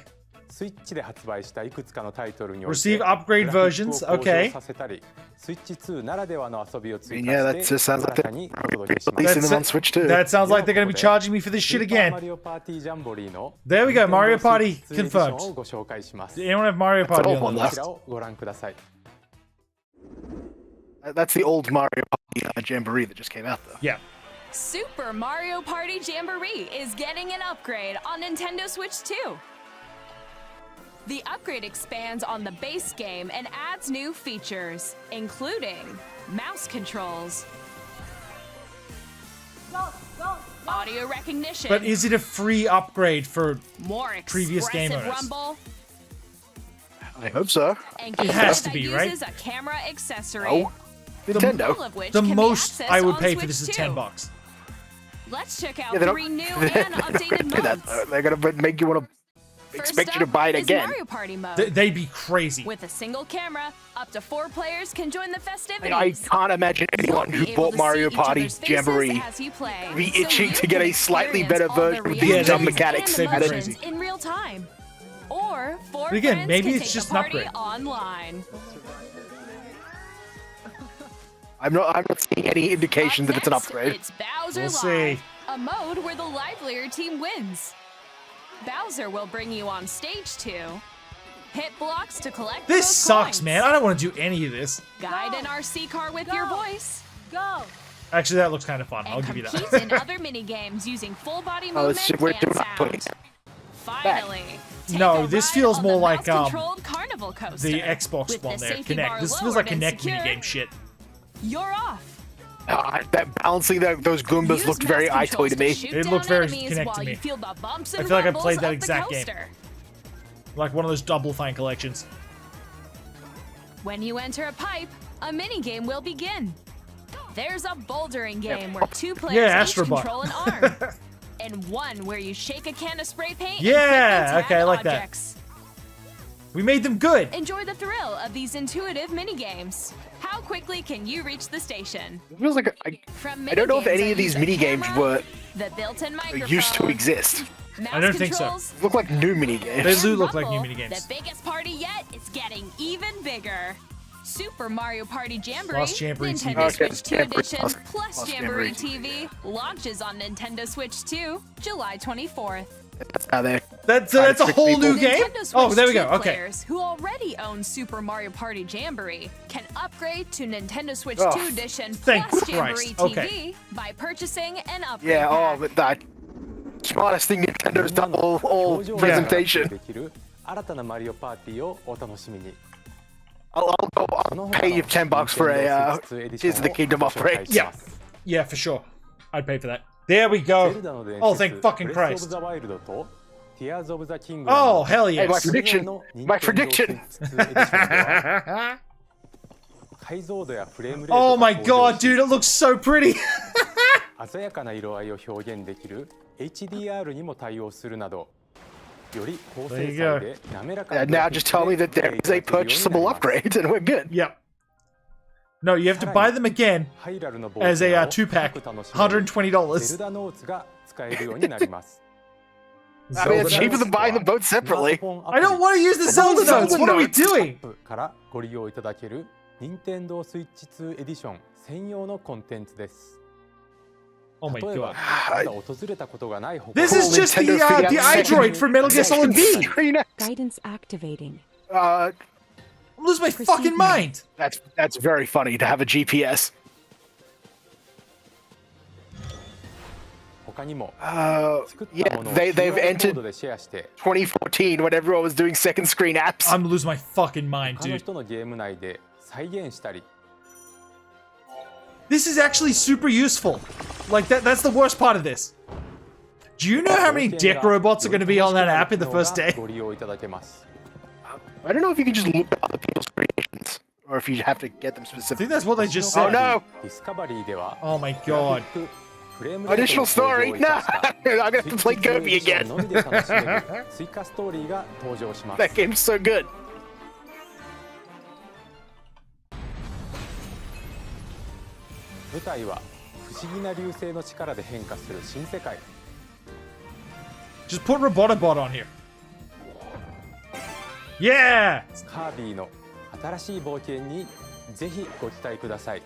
スイッチで発売したいくつかのタイトルにおい Receive て upgrade グラフィッ versions. クを向上 Okay. させたり、スイッチ2ならではの遊びを追 Yeah, 加 that して just sounds 新 like たにお届けしま Releasing す。 them on Switch too. That sounds like they're going to be charging me for this ス shit ーパー again. マリオパーティージャンボリーの There we go, Mario Nintendo Party Switch 2エディション confirmed. をご紹介します。 Does anyone have Mario Party all on one the こ list? ちらをご覧ください。 That's the old Mario Party Jamboree that just came out though. Yeah. Super Mario Party Jamboree is getting an upgrade on Nintendo Switch 2. The upgrade expands on the base game and adds new features, including mouse controls, audio recognition, But is it a free upgrade for more previous game expressive owners? rumble, I hope so. and It has to gameplay be, that right? uses a camera accessory. Oh, Nintendo. all of which the can be most accessed I would on pay for Switch this is 2. $10? Let's check out Yeah, they're not- 3 new and updated do that, modes. though. They're gonna make you want to expect you to First buy it up is again. Mario Party mode. They'd be crazy. With a single camera, up to 4 players can join the festivities. I can't imagine anyone You'll who be able bought to Mario see each Party other's faces Jamboree as you play, be so itching you to get can a slightly experience better all the version with these Yeah, dumb that'd be- mechanics. and that'd be emotions crazy. in real time. Or 4 But again, friends maybe can it's take just the an party upgrade. online. I'm not seeing any indication Up that it's an next, upgrade. It's Bowser We'll Live, see. a mode where the livelier team wins. Bowser will bring you on stage 2. Hit blocks to collect This those sucks, coins. man. I don't want to do any of this. Guide an RC car with your voice. Go. Actually, that looks kind of fun. I'll And give you compete that. in other mini games using full body Oh, movement shit, we're and doing that sound. putting- Finally, take No, a this ride feels on more the like, mouse-controlled carnival coaster. The Xbox With one the there, safety bar Kinect. This feels like lowered and Kinect secure. minigame shit. You're off. That balancing those Goombas Use looked very mouse iToy to controls me. shoot It down looked very enemies Kinect while to you me. feel the bumps I and feel like I rumbles played that of the exact game. coaster. Like one of those Double Fine collections. When you enter a pipe, a mini game will begin. There's a bouldering game where 2 players Yeah, each Astro Bot. control an arm. and one where you shake a can of spray paint Yeah, and okay, I like that. objects. We made them good. Enjoy the thrill of these intuitive mini-games. How quickly can you reach the station? It feels like From I don't know if mini-games any of that these use a mini games camera, were the built-in microphone, used to exist. mouse I don't think so. controls, Look like new mini They games. do look like Rumble, new minigames. The biggest party yet is getting even bigger. Super Mario Party Jamboree, Plus Jamboree Nintendo TV. Switch 2 Jamboree Edition, plus- plus plus Jamboree Jamboree TV launches on Nintendo Switch 2, July 24th. That's how they. That's Trying to a trick whole new people. game. Nintendo Switch Oh, there we 2 go. Okay. players who already own Super Mario Party Jamboree can upgrade to Nintendo Switch Oh, 2 Edition thank plus Christ. Jamboree TV Okay. by purchasing an upgrade Yeah. Oh, pack. but that smartest thing Nintendo's done all presentation. できる新たなマリオパーティーをお楽しみに。 I'll pay you $10 for a Tears of the Kingdom upgrade. Yeah. Yeah, for sure. I'd pay for that. There we go. Oh, thank fucking Christ. Oh, hell Hey, yes. my prediction. Oh my god, dude, it looks so pretty. 鮮やかな色合いを表現できる HDR にも対応するなど、より高精細で滑らかな And now just tell me that there is a purchasable upgrade and we're good. Yep. No, you have to buy them again as a 2-pack, $120. ゼルダノーツが使えるようになります。 I mean, it's cheaper than buying them both separately. I don't want to use the Zelda notes. What are we doing? からご利用いただける Nintendo Switch 2 エディション専用のコンテンツです。 Oh my 例えば god. まだ訪れたことがない他 This is just the iDroid from Metal Gear Solid V. Guidance activating. I'm losing my fucking mind. That's very funny to have a GPS. 他にも Yeah, they've entered でシェアして 2014 when everyone was doing second screen apps. I'm losing my fucking mind, 他の dude. 人のゲーム内で再現したり This is actually super useful. Like that's the worst part of this. Do you know how many dick robots are going to be on that app in the first day? ご利用いただけます。 I don't know if you can just look at other people's creations or if you have to get them I specific. think that's what they just Oh said. no! ディスカバリーでは Oh my god. フレームレート Additional の向上 story? を生 No! かした I'm gonna have to play Kirby スイッチ again. のみで楽しめる追加ストーリーが登場します。 That game's so good. 舞台は不思議な流星の力で変化する新世界。 Just put Robotobot on here. Yeah! カービィの新しい冒険にぜひご期待ください。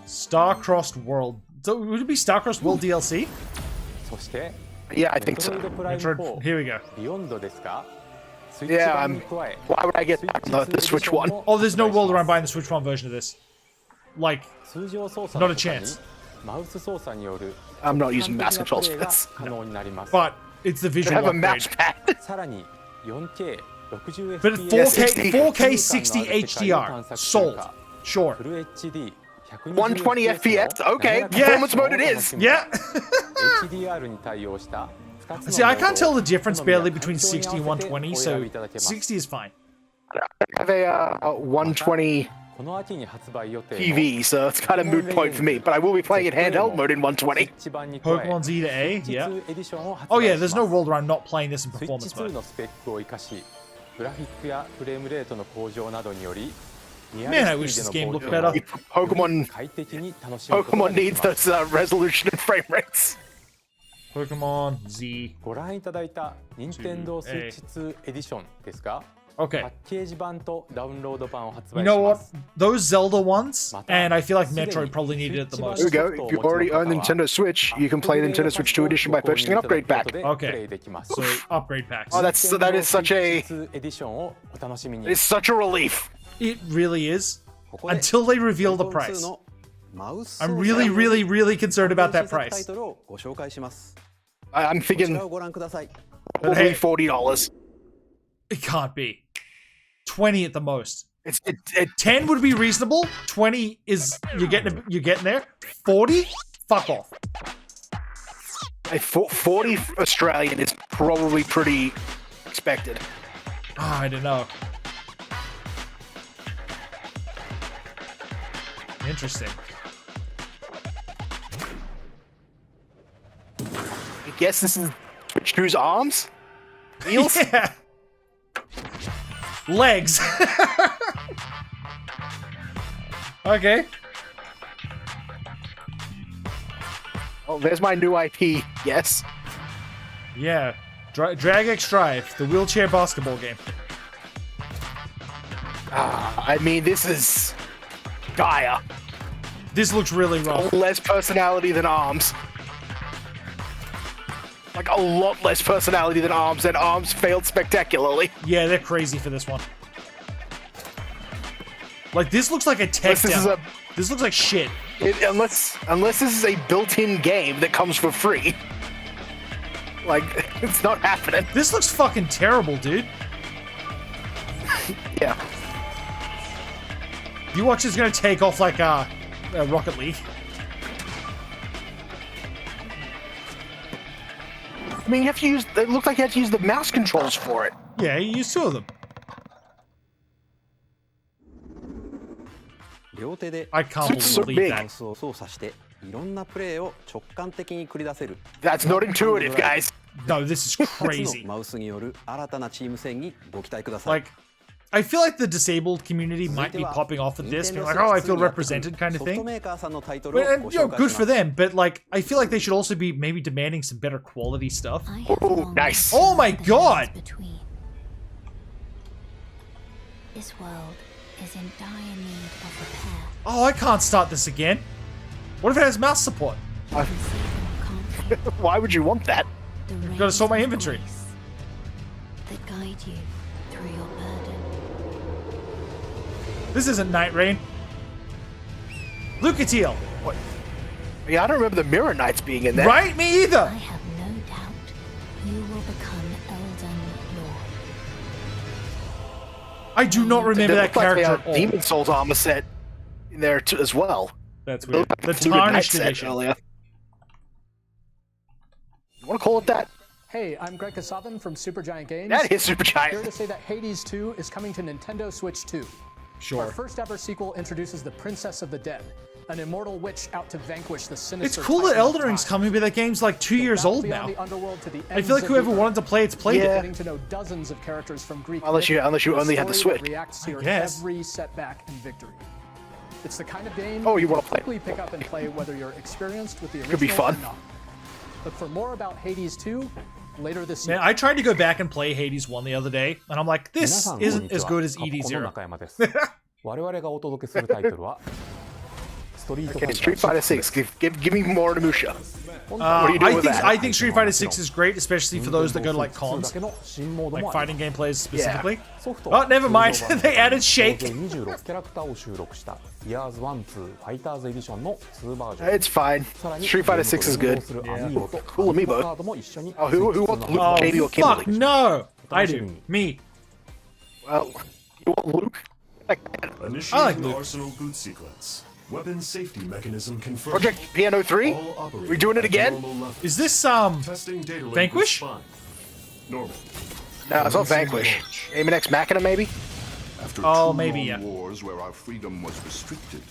Star-Crossed World. So, would it be Star-Crossed World DLC? そして Yeah, I think メト so. ロイドプライム Metroid- 4 Here we go. ビヨンドですが、スイッチ Yeah, 版に加え、 Why would I get the Switch one? Oh, there's no world around buying the Switch 1 version of this. Like, 通常操作 not の a 他に chance. マウス操作による I'm not using 完 mouse 璧な controls プレ for イが this. 可能になります。 but it's the I visual have a upgrade. mouse pad. さらに 4K、60 But FPS、 4K 60 HDR. Sold. Sure. フル HD、 120 FPS? Okay, Yeah. performance mode it is. Yeah. HDR に対応した2つの See, I can't tell the モードを difference 好みや barely between 環境に合わせて 60 and 120, お so 選びいただけます。 60 is fine. I have a 120この秋に発売予定の TV, so it's kind of moot point for me. But I will be playing it handheld mode in 120. スイッチ版に加え Pokemon Z to A, スイッチ yeah. 2エディションを発 Oh 売 yeah, し there's ま no す world where I'm not playing this in スイッ performance チ2 mode. のスペックを生かしグラフィックやフレームレートの向上などにより Man, I wish this game looked better. Pokemon 快適に楽しむことが Pokemon でき needs ます those resolution and frame rates. Pokemon Z. ご覧いただいた Nintendo Switch 2エディションですが Okay. パッケージ版とダウンロード版を発 You 売し know ま what? す Those Zelda ones, and I feel like Metroid probably needed it the Here we most. go. If you already own the Nintendo Switch, you can play the Nintendo Switch 2 edition by purchasing an upgrade pack. Okay. So upgrade packs. Oh, that is such a エディションをお楽しみに it's such a relief. It really is. ここで Until they reveal the Joy-Con 2 price. のマウス I'm 操作 really, の really, really concerned about that 新作タイ price. トルをご紹介します。 I'm こち thinking らをご覧ください。 probably $40. It can't be. 20 at the most. It 10 would be reasonable. 20 is you're getting there. 40? Fuck off. 40 Australian is probably pretty expected. I don't know. Interesting. guess this is Switch 2's arms? Wheels? Yeah. Legs. Okay. Oh, there's my new IP. Yes. Yeah. Drag X Drive, the wheelchair basketball game. I mean, this is dire. This looks really rough. Less personality than arms. Like a lot less personality than arms, and arms failed spectacularly. Yeah, they're crazy for this one. Like, this looks like a tech demo. This looks like shit. Unless this is a built-in game that comes for free. Like, it's not happening. This looks fucking terrible, dude. Yeah. You watch this gonna take off like Rocket League. I mean, you have to use. It looked like you had to use the mouse controls for it. Yeah, you use 2 of them. 両手で I can't So believe big. that. マウスを操作していろんなプレーを直感的に繰り出せる That's not intuitive, guys. No, this is 2つ crazy. のマウスによる新たなチーム戦にご期待ください Like, I feel like the disabled community might be popping off at this, being like, oh, I feel represented kind of ソフト thing. メーカーさんのタイトルを But, ご you know, 紹介 good し for ます them, but like, I feel like they should also be maybe demanding some better quality stuff. Oh, nice. Oh my god! This world is in dire need of repair. Oh, I can't start this again. What if it has mouse support? Why would you want that? Gotta sort my inventory. That guide you through your burden. This isn't Night Rain. Lucatiel. What? Yeah, I don't remember the Mirror Knights being in there. Right? Me either. I have no doubt you will become Elden Lord. I do not remember that They look like they character had at all. Demon Souls armor set in there too, as well. That's They weird. looked like The Fluid Knight Tarnished set Edition. earlier. You want to call it that? Hey, I'm Greg Kasavin from Supergiant Games. That is Supergiant. Here to say that Hades 2 is coming to Nintendo Switch 2. Sure. Our first ever sequel introduces the Princess of the Dead, an immortal witch out to vanquish the It's sinister. cool that Titan of Elden Ring's Time. coming, but that game's like 2 years Battle old beyond now. the underworld to the I feel like ends of whoever the wanted to play it's played Yeah. it. Getting to know dozens of characters from Greek Unless you myth, only a had the story Switch. that reacts to your guess. every setback and victory. It's the kind of game Oh, you wanna play? quickly pick up and play whether you're experienced with the original Could be fun. or not. Look for more about Hades 2 later this year. Man, I tried to go back and play Hades 1 the other day, and I'm like, 皆 this さんこんにちは isn't as good as カプコンの ED0. 中山です我々がお届けするタイトルはストリートファ Okay, イター Street Fighter 6. Give me more Onimusha. What are you I doing with think that? I think Street Fighter 6 is great, especially for those that go to like 2 だ cons, けの新モード like もあり fighting game players specifically. ソフト Oh, never mind. They added 計 Shake. 26キャラクターを収録した Years 1-2 ファイターズエディションの2バージョン It's fine. さらに Street Fighter 6 is ゲーム good. と連動するアミーボと Cool amiibo. カードも一緒に Oh, who wants Luke, Oh, Katie, or fuck Kimberly? no! I do. Me. Well, you want Luke? Initiating I like Luke. Arsenal boot sequence. Weapon safety mechanism confirmed. Project Piano 3? All operators We doing it at again? normal level. Is this Testing data link Vanquish? with Spine. Normal. No, it's not Vanquish. Aiming Ex Machina, maybe? After Oh, two maybe, long yeah. wars where our freedom was restricted,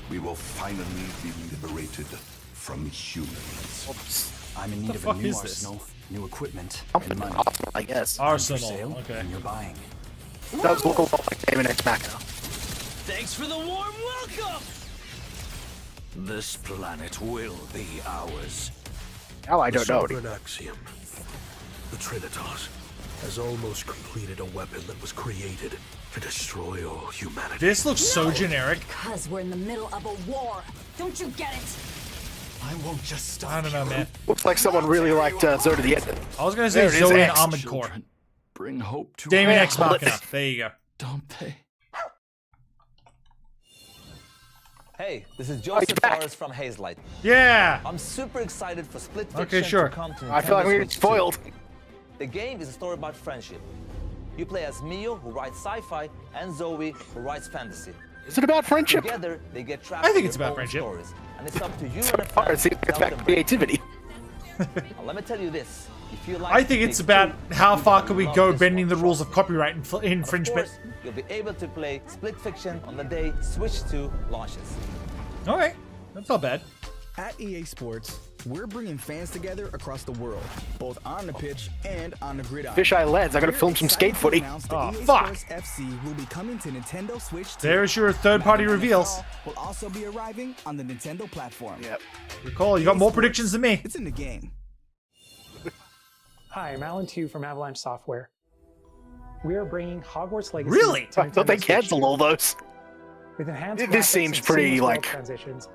we will finally be liberated from humans. I'm in The need of fuck a new is this? arsenal, new equipment, Something and money. awesome, I guess. Arsenal? Okay. And you're buying. It does look a lot like Aiming Ex Machina. Thanks for the warm welcome! This planet will be ours. Now I don't know. The Sovereign Axiom, the Trinitas, has almost completed a weapon that was created to destroy all humanity. This looks so generic. Because we're in the middle of a war. Don't you get it? I won't just stop. I don't know, man. Looks like someone really liked Zoe to the End. I was gonna say There it is, Zoe and X. Armored Core. Bring hope to Damien our X hold it. Machina. There you go. Don't they? Hey, this is Joseph Forrest from Hazelight. Yeah. I'm super excited for Split Fiction Okay, sure. to come to I feel like Nintendo we're getting Switch 2. spoiled. The game is a story about friendship. You play as Mio, who writes sci-fi, and Zoe, who writes fantasy. Is it about friendship? Together, they get trapped I think in it's their about own friendship. stories, and it's up to you and a Oh, friend it seems to it's help about them break. creativity. Now, let me tell you this. If you like I think it's Take about Two, how you far will can we love go this bending one. the rules of copyright Of infringement. course, you'll be able to play Split Fiction on the day Switch 2 launches. Alright. That's not bad. At EA Sports, We're bringing fans together across the world, both on the pitch and on the gridiron. Fisheye Lads, I gotta film some skate footy. Oh, fuck. FC will be coming to Nintendo Switch 2. There's your third-party reveals. Will also be arriving on the Nintendo platform. Yep. Recall, you got more predictions than me. It's in the game. Hi, I'm Alan Tu from Avalanche Software. We are bringing Hogwarts Legacy. Really? to I thought they Nintendo Switch canceled 2. all those. With enhanced This graphics seems and pretty, seamless world like, transitions.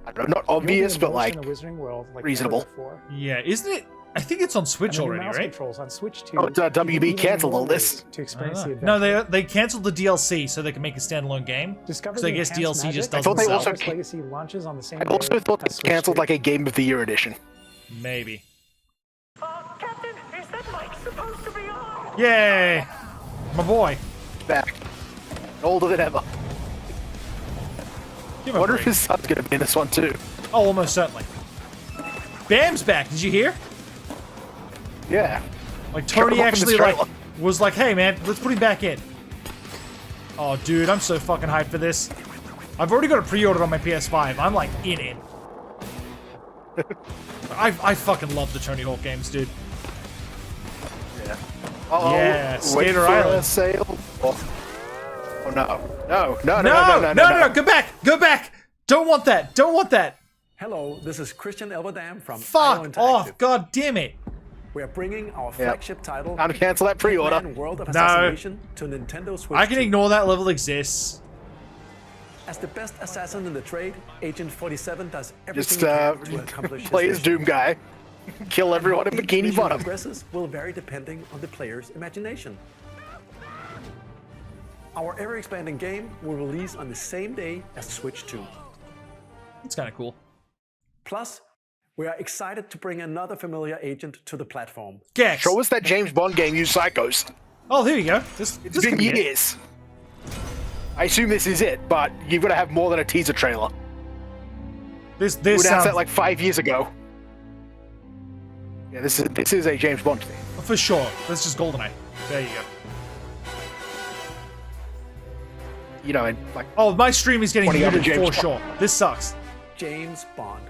I don't know, not You'll be obvious, but immersed like in the Wizarding World like reasonable. never before. Yeah, isn't it? I think it's on Switch And the new already, mouse right? controls on Switch 2. Oh, WB even canceled more all this. ways To experience the No, adventure. they canceled the DLC so they can make a standalone game. Discover So I the guess enhanced DLC magic just I doesn't thought they sell. also Hogwarts Legacy launches on the same I also day thought as this Switch canceled 2. like a Game of the Year edition. Maybe. Captain, is that mic supposed to be on? Yay! My boy. Back. Older than ever. Give I him a wonder if break. his son's gonna be in this one too. Oh, almost certainly. Bam's back. Did you hear? Yeah. Like Showed Tony him off in the actually like trailer. was like, "Hey man, let's put him back in." Oh, dude, I'm so fucking hyped for this. I've already got it pre-ordered on my PS5. I'm like in it. I fucking love the Tony Hawk games, dude. Yeah. Uh-oh. Yeah, Wait Skater for Island. a sale. Oh no. No. No, go back! Go back! Don't want that! Don't want that! Hello, this is Christian Elverdam from IO Fuck Interactive. off! God damn it! We are bringing our Yep. flagship title, Time to cancel that pre-order. Hitman World of No. Assassination, to Nintendo Switch I can 2. ignore that level exists. As the best assassin in the trade, Agent 47 does everything Just he can to accomplish play his as mission. Doom Guy. Kill everyone in How each Bikini mission Bottom. progresses will vary depending on the player's imagination. Our ever-expanding game will release on the same day as Switch 2. It's kind of cool. Plus, we are excited to bring another familiar agent to the platform. Gex. Show us that James Bond game, you psychos. Oh, there you go. It's this been could be it. years. I assume this is it, but you've got to have more than a teaser trailer. This We announced sounds that like 5 years ago. Yeah, this is a James Bond thing. for sure. That's just GoldenEye. There you go. You know, and like Oh, my stream is getting 20 other muted James for sure. Bond. This sucks. James Bond.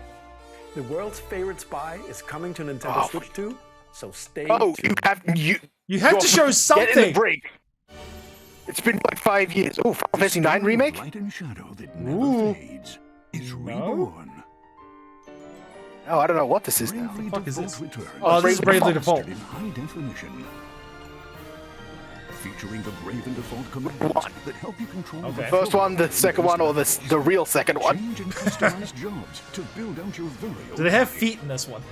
The world's favorite spy is coming to Nintendo Oh. Switch 2, so stay oh, tuned. You have to show Get in something. the break. It's been like 5 years. Oh, Final Fantasy 9 remake. Light and shadow that never Ooh. fades is reborn. Oh, I don't know what this is now. Bravely fuck is Default this? returns. Oh, this is Bravely Default. In high definition. Featuring the Brave and Default commands that help you control Okay. the First one, the second one, or the real second one. change and customize jobs to build out your very own Do they have life. feet in this one?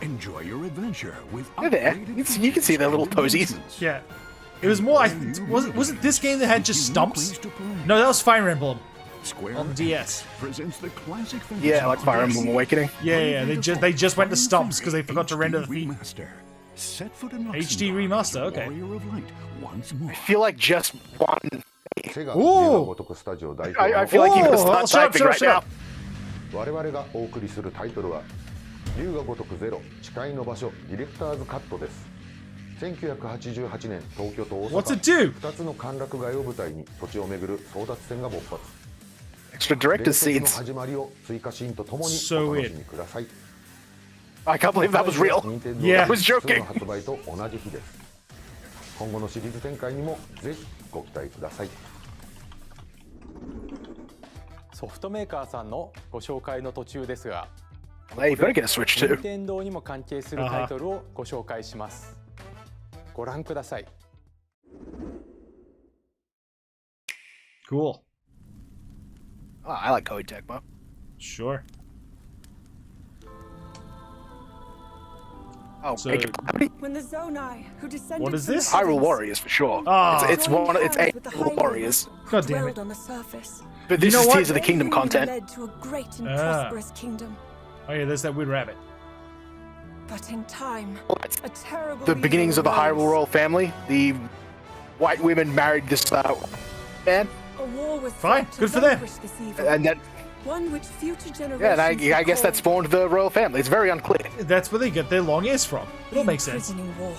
Enjoy your adventure with They're there. You can see their little toesies. Yeah. It was more. Wasn't this game that had just stumps? No, that was Fire Emblem Square on the DS. presents the classic fantasy Yeah, like Fire Emblem Awakening. Yeah. They just went to stumps because they forgot to render the feet. Remaster. Set foot in HD Luxembourg as remaster. the Okay. Warrior of Light once more. I feel like just one. Ooh. I feel like you can Oh, start shut up, typing shut up, right shut now. up. 我々がお送りするタイトルは龍が如くゼロ誓いの場所ディレクターズカットです1988年東京と大 What's 阪 it do? 2つの歓楽街を舞台に土地を巡る争奪戦が勃発 Extra director's 伝説の scenes. 始まりを追加シーンとともに So お楽しみください I can't believe that was real. Yeah. I was joking. の発売と同じ日です今後のシリーズ展開にもぜひご期待くださいソフトメーカーさんのご紹介の途中ですが Hey, you better get a Switch 任 too. 天堂にも関係するタイトルをご紹介しますご覧ください Cool. Oh, I like Koei Tecmo. Sure. Oh, So- make it- how many? When the Zonai, who descended What is from the this? Hyrule heavens, Warriors for sure. Ah. It's one. It's joined eight hands with the Hyrule Warriors. God damn dwelled it. on the surface. But this You know is what? Tears of the Kingdom They content. led to a great and Ah. prosperous kingdom. Oh yeah, there's that weird rabbit. But in time, a terrible The beginnings of the evil Hyrule arose. royal family. The white women married this man, A war was Fine, fought to good for them. vanquish this evil, and that one which future generations yeah, and I guess that recall. spawned the royal family. It's very unclear. That's where they get their long ears from. It all makes sense. Imprisoning war.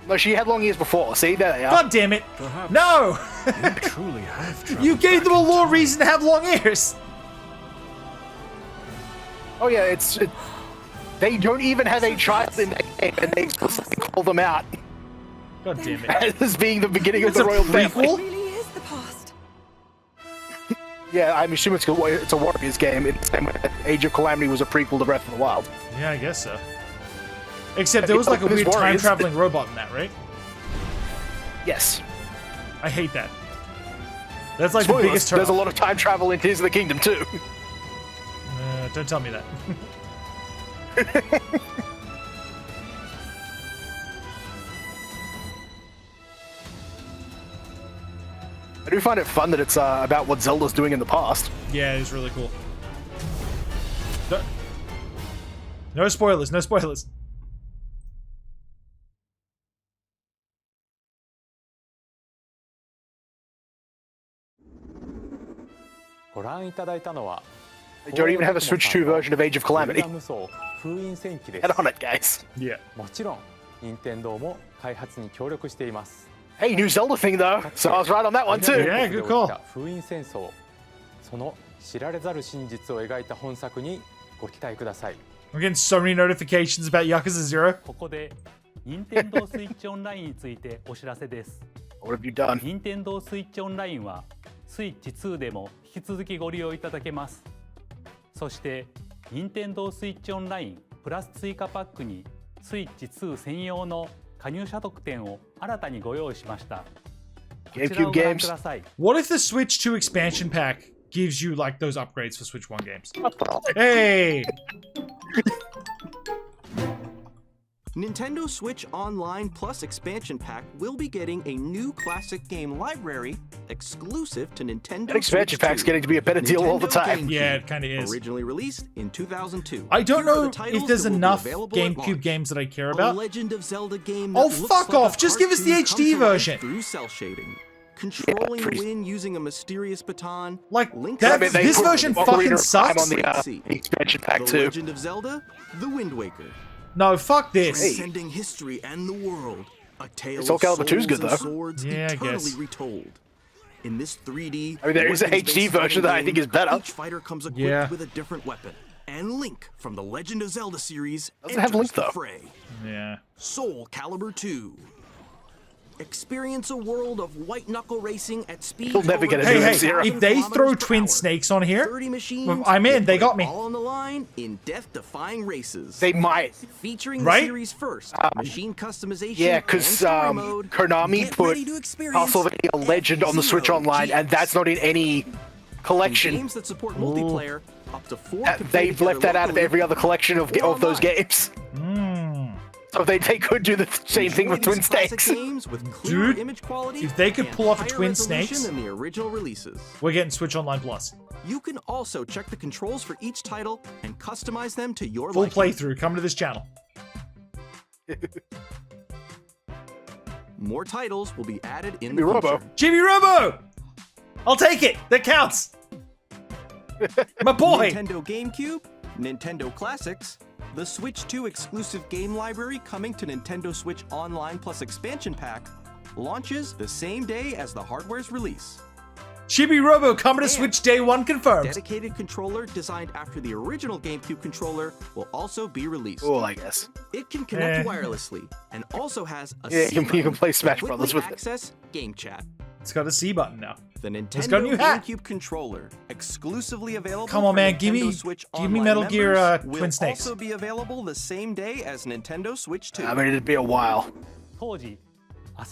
No, she had long ears before. See, there they are. God damn it! No! You truly have traveled You gave them a law reason to have long ears. Oh yeah, they don't even have a child in that game, and they explicitly call them out. God damn it! As being the beginning of It's the a royal prequel? family. Really is the past. Yeah, I'm assuming it's a Warriors game. In the same way that Age of Calamity was a prequel to Breath of the Wild. Yeah, I guess so. Except there was like a weird time traveling robot in that, right? Yes. I hate that. That's like Spoilers, the biggest turn. there's a lot of time travel in Tears of the Kingdom too. Don't tell me that. I do find it fun that it's about what Zelda's doing in the past. Yeah, it's really cool. No spoilers, no spoilers. You don't even have a Switch 2 version of Age of Calamity. Get on it, guys. Yeah. もちろん、任天堂も開発に協力しています。 Hey, new Zelda thing though, so I was right on that one too. Yeah, good call. 封印戦争、その知られざる真実を描いた本作にご期待ください。 I'm getting so many notifications about Yakuza 0. ここで任天堂スイッチオンラインについてお知らせです。 What have you done? 任天堂スイッチオンラインはスイッチ2でも引き続きご利用いただけます。そして任天堂スイッチオンラインプラス追加パックにスイッチ2専用の加入者特典を新たにご用意しました。こちらをご覧ください。 What if the Switch 2 expansion pack gives you like those upgrades for Switch 1 games? Hey! Nintendo Switch Online Plus Expansion Pack will be getting a new classic game library exclusive to Nintendo That expansion Switch pack's 2. getting to be a better deal all the time. Yeah, it kind of is. Originally released in 2002. I don't Here are know the titles if there's that will be enough available at GameCube launch. games that I care A about. Legend of Zelda game Oh, that looks fuck like a off. Just give us the cartoon HD come to life version. Through cell shading. Controlling the wind using a mysterious baton. Like, Link's that, Awakening this version Ocarina fucking of Time sucks. on the expansion pack The too. Legend of Zelda, The Wind Waker. No, fuck this. Transcending history and the world. A tale Soul of Calibur 2's souls good, and though. swords Yeah, I eternally guess. retold. In this 3D, I mean, there is a weapons-based HD version that I fighting think is game, better. Each fighter comes equipped Yeah. with a different weapon. And Link from the Legend of Zelda series Doesn't have enters Link, the though. fray. Yeah. Soul Calibur 2. Experience a world of white knuckle racing at speed. You'll never get a Hey, new hey, F-Zero. if they throw Twin Snakes on here, 30 machines, I'm in. They got me. all on the line in death-defying races. They might. Featuring Right? the series first, machine customization. Yeah, and because story mode. Konami Get put ready to experience Castlevania Legend on the Switch F-Zero Online, and that's not in any collection. Games that support multiplayer, up to 4 can play They've left together that out of locally every other collection of or those online. games. Mm. So they could do the same thing with Enjoy Twin these classic Snakes. games with clearer Dude, image quality if they could and pull off a higher Twin resolution Snakes, than the original releases. we're getting Switch Online Plus. You can also check the controls for each title and customize them to your Full liking. playthrough. Come to this channel. More titles will be added in Jimmy the Robo. future. Jimmy Robo! I'll take it. That counts. My boy. Nintendo GameCube, Nintendo Classics, the Switch 2 exclusive game library coming to Nintendo Switch Online Plus Expansion Pack launches the same day as the hardware's release. Chibi Robo coming to And Switch Day 1 confirmed. Dedicated controller designed after the original GameCube controller will also be released. Oh, I guess. It can connect Eh. wirelessly and also has a Yeah, C you can button play to Smash quickly Brothers with it. access Game Chat. It's got a C button now. The Let's go, Nintendo new hat. GameCube controller, exclusively available. Come on, for man, Nintendo give me- Switch give me Online Metal Gear, members, Twin will Snakes. also be available the same day as Nintendo Switch 2. I mean, it'd be a while. 当時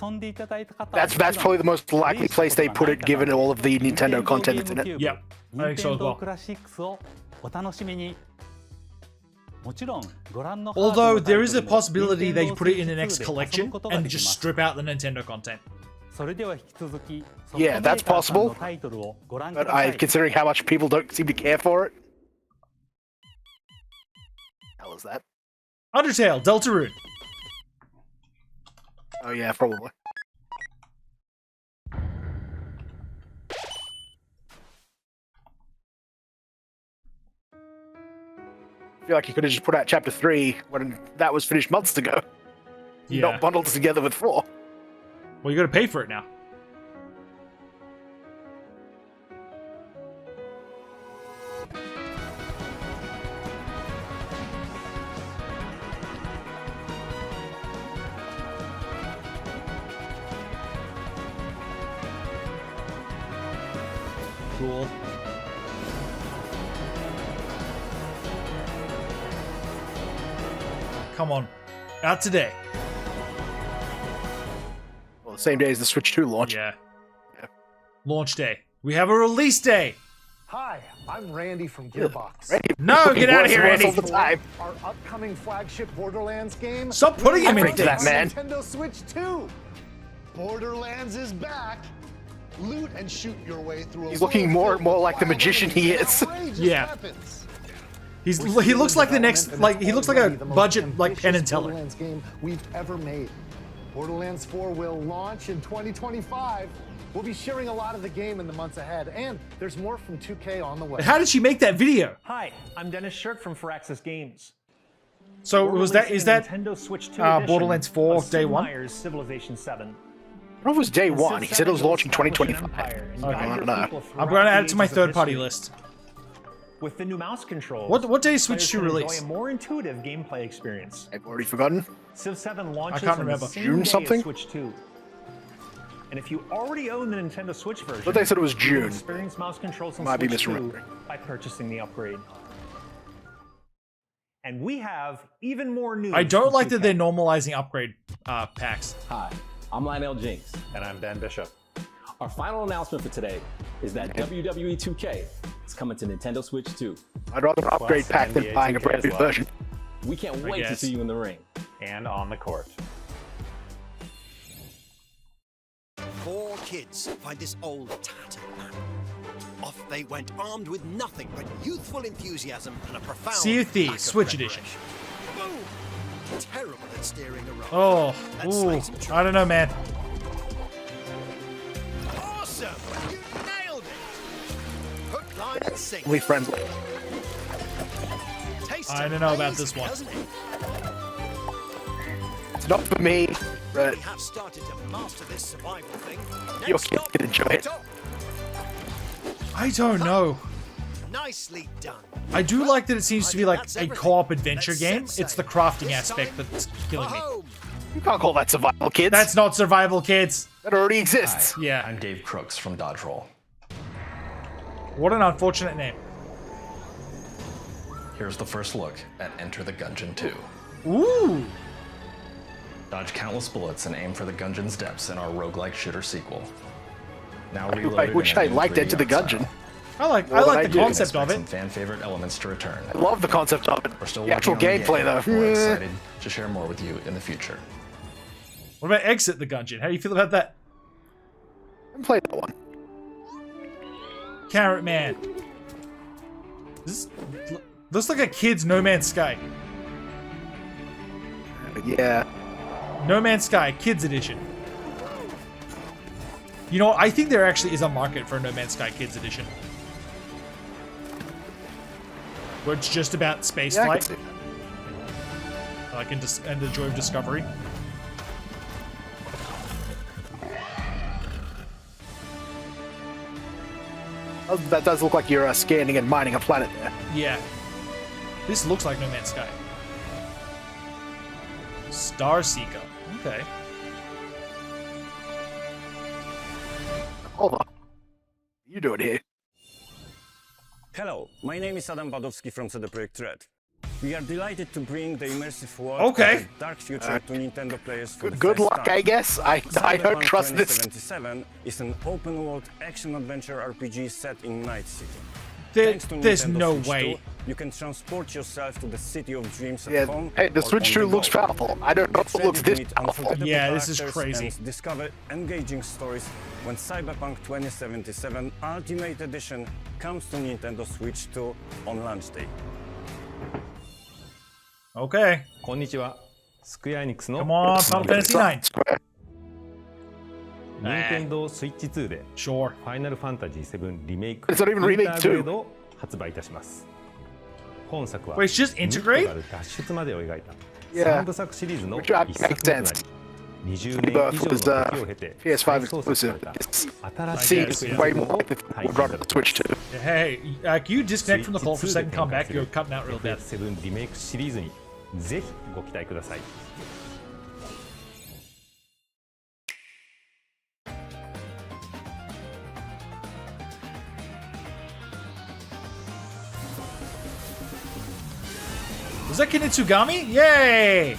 遊んでいただいた方 That's probably the most likely place they put it, given all of the Nintendo content that's in it. Yep. I think so as well. クラシックスをお楽しみに。もちろんご覧の Although there is a possibility they put it in the next collection and just strip out the Nintendo content. それでは引き続き Yeah, that's possible. タイトルをご覧く But ださ I, い。 considering how much people don't seem to care for it. Hell is that? Undertale, Deltarune. Oh yeah, probably. I feel like you could have just put out Chapter 3 when that was finished months ago. Yeah. Not bundled together with 4. Well, you gotta pay for it now. cool. Come on. Out today. Well, the same day as the Switch 2 launch. Yeah. Launch day. We have a release day. Hi, I'm Randy from Gearbox. No, get out of here, Randy. All the time. Our upcoming flagship Borderlands game. Stop putting him into that, man. Nintendo Switch 2. Borderlands is back. Loot and shoot your way through. He's looking more and more like the magician he is. Yeah. He looks like the next, like, he looks like a budget, like, Penn and Teller. Borderlands game we've ever made. Borderlands 4 will launch in 2025. We'll be sharing a lot of the game in the months ahead, and there's more from 2K on the way. How did she make that video? Hi, I'm Dennis Shirk from Firaxis Games. So is that Nintendo Switch 2 Borderlands 4 day one? Myers Civilization 7. I don't know if it was day one. He said it was launching 2025. Okay. I don't know. I'm going to add it to my third-party list. With the new mouse controls, What day is Switch 2 players can release? enjoy a more intuitive gameplay experience. I've already forgotten. Civ 7 launches I can't on remember. the same June day something? as Switch 2. And if you already own the Nintendo Switch version, But they said it was you June. will experience mouse controls on Might be Switch 2 misremembering. by purchasing the upgrade. And we have even more news. I don't from like that 2K. they're normalizing upgrade packs. Hi, I'm Lionel Jinx. And I'm Dan Bishop. Our final announcement for today is that WWE 2K is coming to Nintendo Switch 2. I'd rather an upgrade pack than NBA buying a 2K brand new as well. version. We can't I wait to guess. see you in the ring. And on the court. 4 kids find this old tattered map. Off they went, armed with nothing but youthful enthusiasm and a profound Sea of Thieves, lack of Switch Edition. preparation. Boom! Terrible at steering a rod. Oh, And ooh, slates and I don't know, man. Awesome! You nailed it! Hook, line, and sinker. Only friendly. Tastes I don't know about amazing, this one. doesn't it? It's not for me, but We have started to master this survival thing. your Next kids stop, can enjoy it. top. I don't know. Nicely done. I do like that it seems to be like a co-op adventure game. Let's It's the crafting aspect that's killing me. You can't call that survival, kids. That's not survival, kids. That already exists. Yeah. I'm Dave Crooks from Dodge Roll. What an unfortunate name. Here's the first look at Enter the Gungeon 2. Ooh. Dodge countless bullets and aim for the Gungeon's depths in our roguelike shooter sequel. Now I reloaded wish in a I new liked 3D Enter the art style. Gungeon. I like More than the I do. concept of Some it. fan favorite elements to return. I love the concept of it. We're still The actual working on the gameplay, game, though. but We're excited to share more with you in the future. What about Exit the Gungeon? How do you feel about that? I haven't played that one. Carrot Man. This looks like a kid's No Man's Sky. Yeah. No Man's Sky, Kids Edition. You know, I think there actually is a market for a No Man's Sky Kids Edition. Where it's just about space Yeah, I flight. can see Like, and the joy of discovery. Oh, that does look like you're scanning and mining a planet there. Yeah. This looks like No Man's Sky. Star Seeker. Okay. Hold on. What are you doing here? Hello, my name is Adam Badowski from CD Projekt Red. We are delighted to bring the immersive world Okay. of a dark future to Nintendo players for the Good first luck, time. I guess. I don't Cyberpunk trust this. 2077 is an open-world action-adventure RPG set in Night City. There- Thanks to there's Nintendo no Switch way. 2, you can transport yourself to the city of dreams at Yeah, home. hey, the or Switch on 2 the looks go. powerful. I don't know if Get it looks ready to this meet powerful. unforgettable Yeah, this is characters crazy. and discover engaging stories when Cyberpunk 2077 Ultimate Edition comes to Nintendo Switch 2 on launch day. Okay. こんにちは。スクエアエニックスの Come on, Final Fantasy IX. 任天堂スイッチ2で Sure. ファイナルファンタジー7リメイク It's not even イン remake ターグレードを発売いたします。本作は Wait, it's just ミッ integrate? ドガル脱出までを描いた Yeah. 3部作シリーズの Which I 一作目とな makes り、20 Rebirth 年以上の was 時を経て PS5 再創作 exclusive. された It 新しい seems way more like the would run on the Switch 2. Hey, can you disconnect from the call for a second, come back? You're cutting out real bad. 7リメイクシリーズにぜひご期待ください。Was that Kinitsugami? Yay!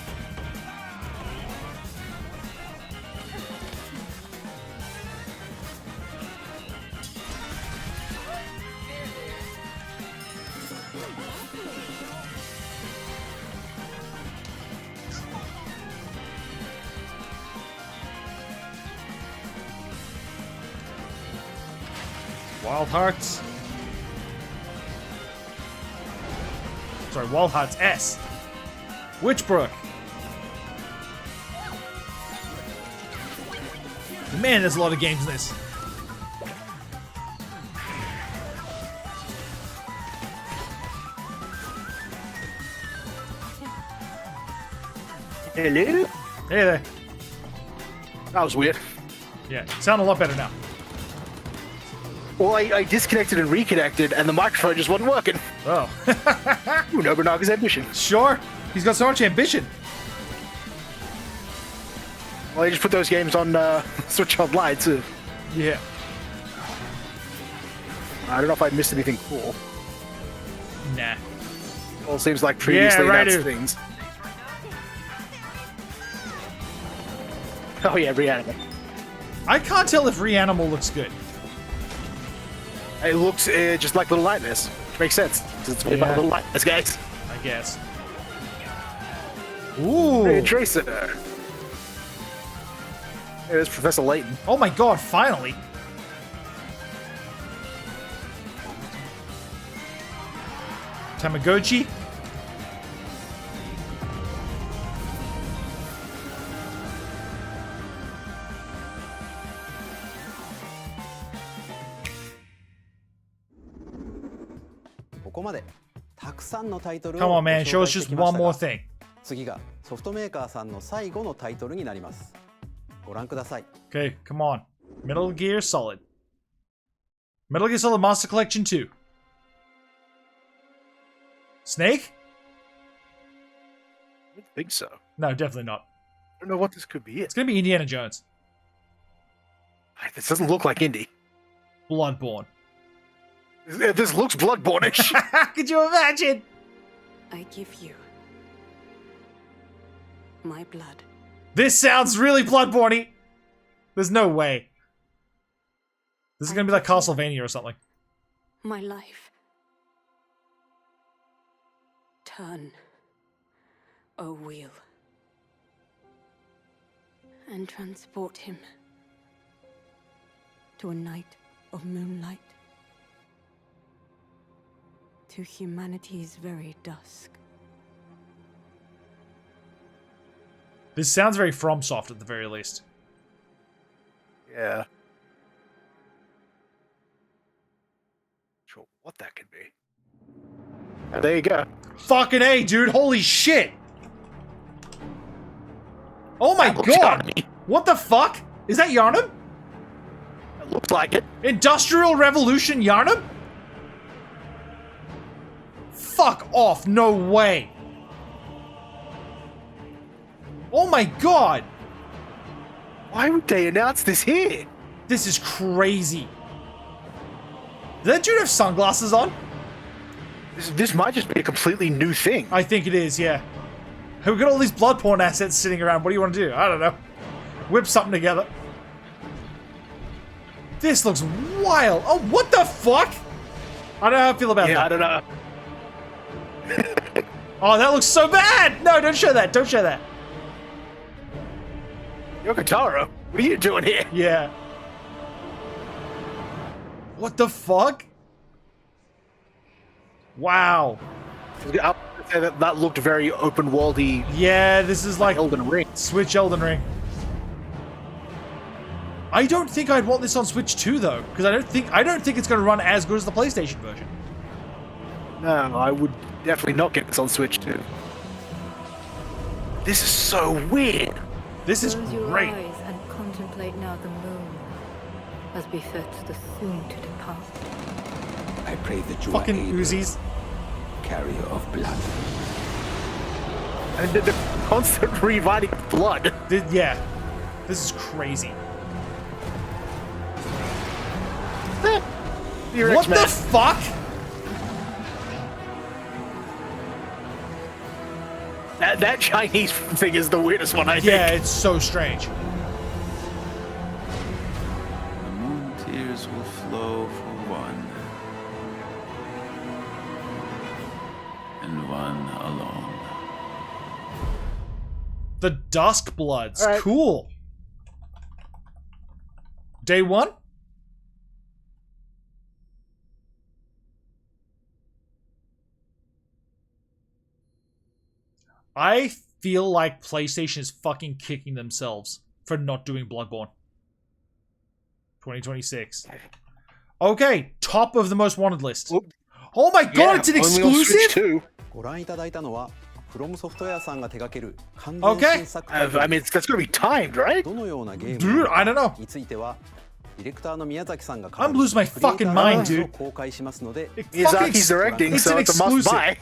Wild Hearts. Sorry, Wild Hearts S. Witchbrook. Man, there's a lot of games in this. Hello? Hey there. That was weird. Yeah, sound a lot better now. Well, I disconnected and reconnected, and the microphone just wasn't working. Oh. Ooh, Nobunaga's ambition. Sure. He's got so much ambition. Well, they just put those games on Switch Online, too. Yeah. I don't know if I missed anything cool. Nah. All seems like previously announced dude. things. Oh yeah, Reanimal. I can't tell if Reanimal looks good. It looks just like Little Nightmares, which makes sense. 'Cause it's made by Yeah. Little Nightmares, guys. I guess. Ooh. Hey, Tracer. Hey, there's Professor Layton. Oh my god, finally. Tamagotchi. Come on, man. Show us just one more thing. 次がソフトメーカーさんの最後のタイトルになります。ご覧ください。 Okay, come on. Metal Gear Solid. Metal Gear Solid Master Collection 2. Snake? I don't think so. No, definitely not. I don't know what this could be. It's gonna be Indiana Jones. This doesn't look like Indy. Bloodborne. This looks Bloodborne-ish. Could you imagine? I give you my blood. This sounds really Bloodborne-y. There's no way. This is gonna be like Castlevania or something. My life. Turn a wheel and transport him to a night of moonlight, to humanity's very dusk. This sounds very FromSoft at the very least. Yeah. Sure, what that could be. There you go. Fucking A, dude. Holy shit. Oh my god. What the fuck? Is that Yarnum? It looks like it. Industrial Revolution Yarnum? Fuck off. No way. Oh my god. Why would they announce this here? This is crazy. Does that dude have sunglasses on? This might just be a completely new thing. I think it is, yeah. We've got all these Bloodborne assets sitting around. What do you want to do? I don't know. Whip something together. This looks wild. Oh, what the fuck? I don't know how I feel about that. I don't know. Oh, that looks so bad. No, don't show that. Don't show that. Yokotaro, what are you doing here? Yeah. What the fuck? Wow. That looked very open worldy. Yeah, this is like Elden Ring. Switch Elden Ring. I don't think I'd want this on Switch 2 though, because I don't think it's going to run as good as the PlayStation version. No, I would definitely not get this on Switch 2. This is so weird. This is Close your great. eyes and contemplate now the moon, as befits the soon to depart. I pray that you Fucking are able, Uzis. carrier of blood. And the constant rewriting of blood. Yeah. This is crazy. What the fuck? That Chinese thing is the weirdest one, I think. Yeah, it's so strange. The moon tears will flow for one, and one alone. The Dusk Bloods. All right. Cool. Day one? I feel like PlayStation is fucking kicking themselves for not doing Bloodborne. 2026. Okay, top of the most wanted list. Oh my god, Yeah, it's an only on Switch exclusive? too. ご覧いただいたのはフロムソフトウェアさんが手掛ける完全 Okay. 新作 I mean, that's gonna be timed, right? どのようなゲー Dude, ム I don't know. についてはディレクターの宮崎さんが I'm losing my fucking mind, dude. 公開しますので Miyazaki's directing, It's so an it's a must exclusive. buy.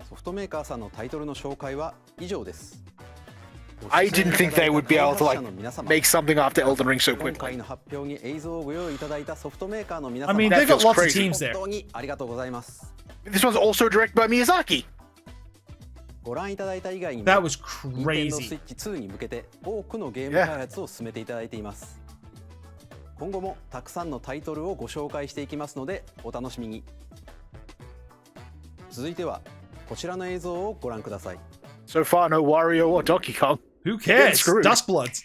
ソフトメーカーさんのタイトルの紹介は以上です I didn't think they would be able to like make something after Elden Ring so 今 quickly. 回の発表に映像をご用意いただいたソフトメーカーの皆 I 様 mean, That they've got feels lots of crazy. teams there. 本当にありがとうございます This one's also directed by Miyazaki. ご覧いただいた以外にも That was Nintendo crazy. Switch 2に向けて多くのゲーム開発を進めていただいています今後もたくさんのタイトルをご紹介していきますのでお楽しみに続いてはこちらの映像をご覧ください So far, no Wario or Donkey Kong. Who Getting cares? screwed. Dust Bloods.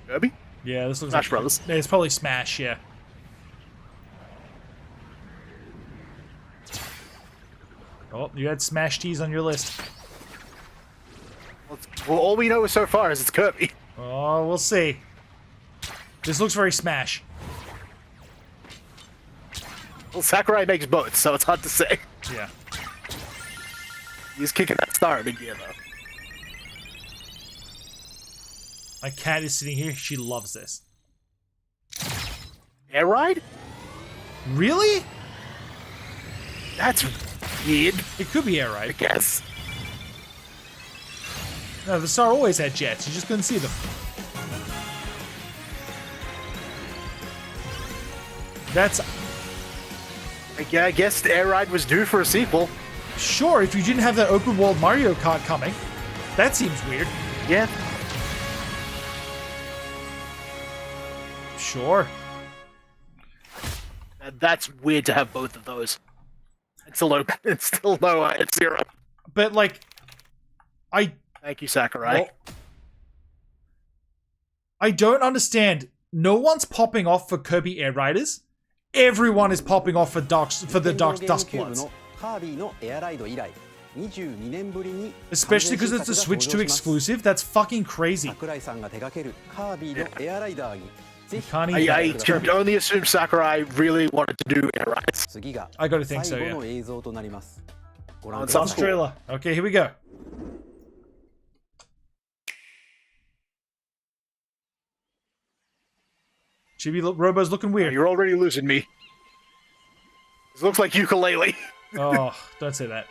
Kirby? Yeah, this looks Smash like Brothers. It's probably Smash, yeah. Oh, you had Smash T's on your list. Well, all we know so far is it's Kirby. Oh, we'll see. This looks very Smash. Well, Sakurai makes both, so it's hard to say. Yeah. He's kicking that star into gear, though. My cat is sitting here. She loves this. Air ride? Really? That's weird. It could be air I ride. guess. No, the star always had jets. You just couldn't see them. That's I guess the air ride was due for a sequel. sure if you didn't have that open world Mario Kart coming. That seems weird. Yeah. Sure. That's weird to have both of those. It's still no, it's still no, it's zero. But like, Thank you, Sakurai. well, I don't understand. No one's popping off for Kirby Air Riders. Everyone is popping off for the Dust Bloods. カービィのエアライド以来22年ぶりに Especially because it's a Switch 2 exclusive. That's fucking crazy. 桜井さんが手掛けるカービィのエアライダーにぜひ Can't even I can only assume Sakurai really wanted to do air rides. 次が I gotta think so, 最 yeah. 後の映像となりますご覧 Oh, くだ sounds さ Last い trailer. Okay, here we go. Chibi Robo's looking weird. You're already losing me. This looks like ukulele. Oh, don't say that.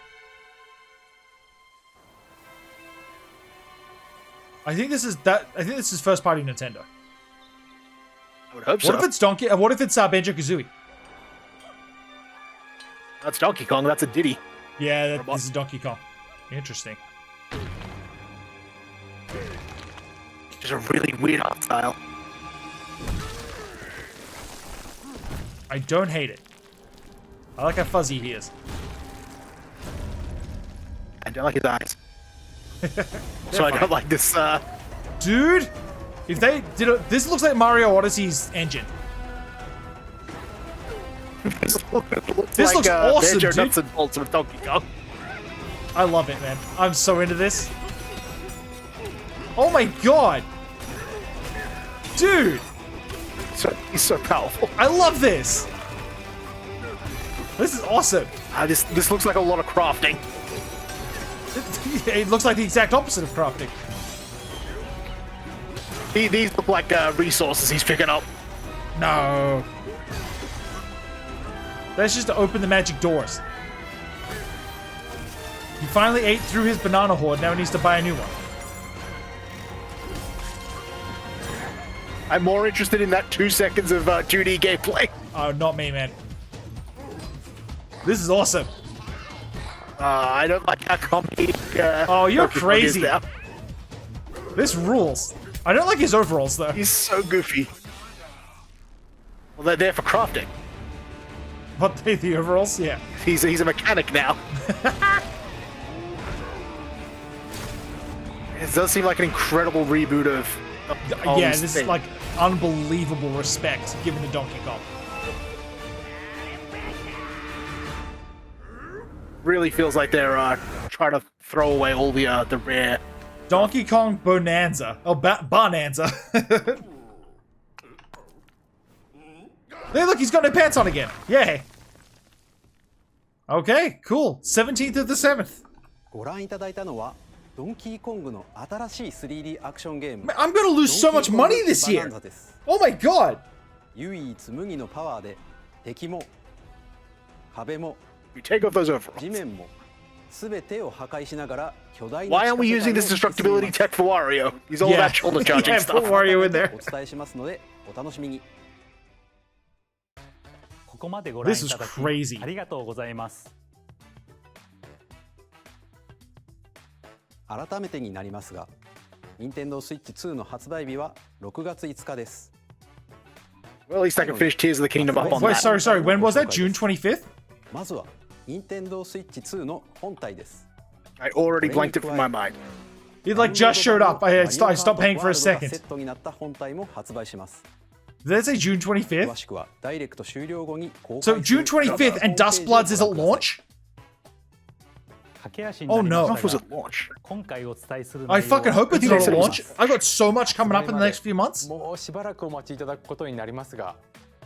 I think this is first party Nintendo. I would hope What so. if it's Donkey? What if it's Banjo-Kazooie? That's Donkey Kong. That's a Diddy. Yeah, this is Donkey Kong. Interesting. Just a really weird art style. I don't hate it. I like how fuzzy he is. I don't like his eyes. So I don't like this. Dude, if they did it, this looks like Mario Odyssey's engine. This This looks awesome, Banjo dude. Nuts and Bolts with Donkey Kong. I love it, man. I'm so into this. Oh my god, dude! So he's so powerful. I love this. This is awesome. This looks like a lot of crafting. It looks like the exact opposite of crafting. These look like resources he's picking up. No. That's just to open the magic doors. He finally ate through his banana hoard, now he needs to buy a new one. I'm more interested in that 2 seconds of 2D gameplay. Oh, not me, man. This is awesome. I don't like how comedy. Oh, you're Pokemon is crazy. now. This rules. I don't like his overalls, though. He's so goofy. Well, they're there for crafting. What, the overalls? Yeah. He's a mechanic now. It does seem like an incredible reboot of Yeah, this is like unbelievable respect given to Donkey Kong. Really feels like they're trying to throw away all the rare. Donkey Kong Bonanza. Oh, Bonanza. Hey, look, he's got no pants on again. Yay. Okay, cool. 17th of the 7th. ご覧いただいたのはドンキーコングの新しい 3D アクションゲーム I'm gonna lose so much money this year. Oh my god. 唯一無二のパワーで敵も壁も You take off those overalls. 地面も全てを破壊しながら巨大 Why な aren't we using this destructibility tech for Wario? He's all Yeah. that shoulder charging Yeah, stuff. put Wario in there. お伝えしますのでお楽しみに。ここまでご覧い This is ただき crazy. ありがとうございます。改めてになりますが、Nintendo Switch 2の発売日は6月5日です。 Well, at least I can finish Tears of the Kingdom up on Wait, that. sorry. When was that? June 25th? まずは Nintendo Switch 2の本体です。 I already blanked it from my mind. It like just showed up. I stopped paying for a セ second. ットになった本体も発売します。 Did that say June 詳 25th? しくはダイレクト終了後に公開 So する June 25th and Dust Bloods is at launch? 駆け足になりま Oh, した no. が Was it launch? 今回お伝えする I 内容 fucking は hope it's not at launch. I got so much coming up in the next few months. もうしばらくお待ちいただくことになりますが、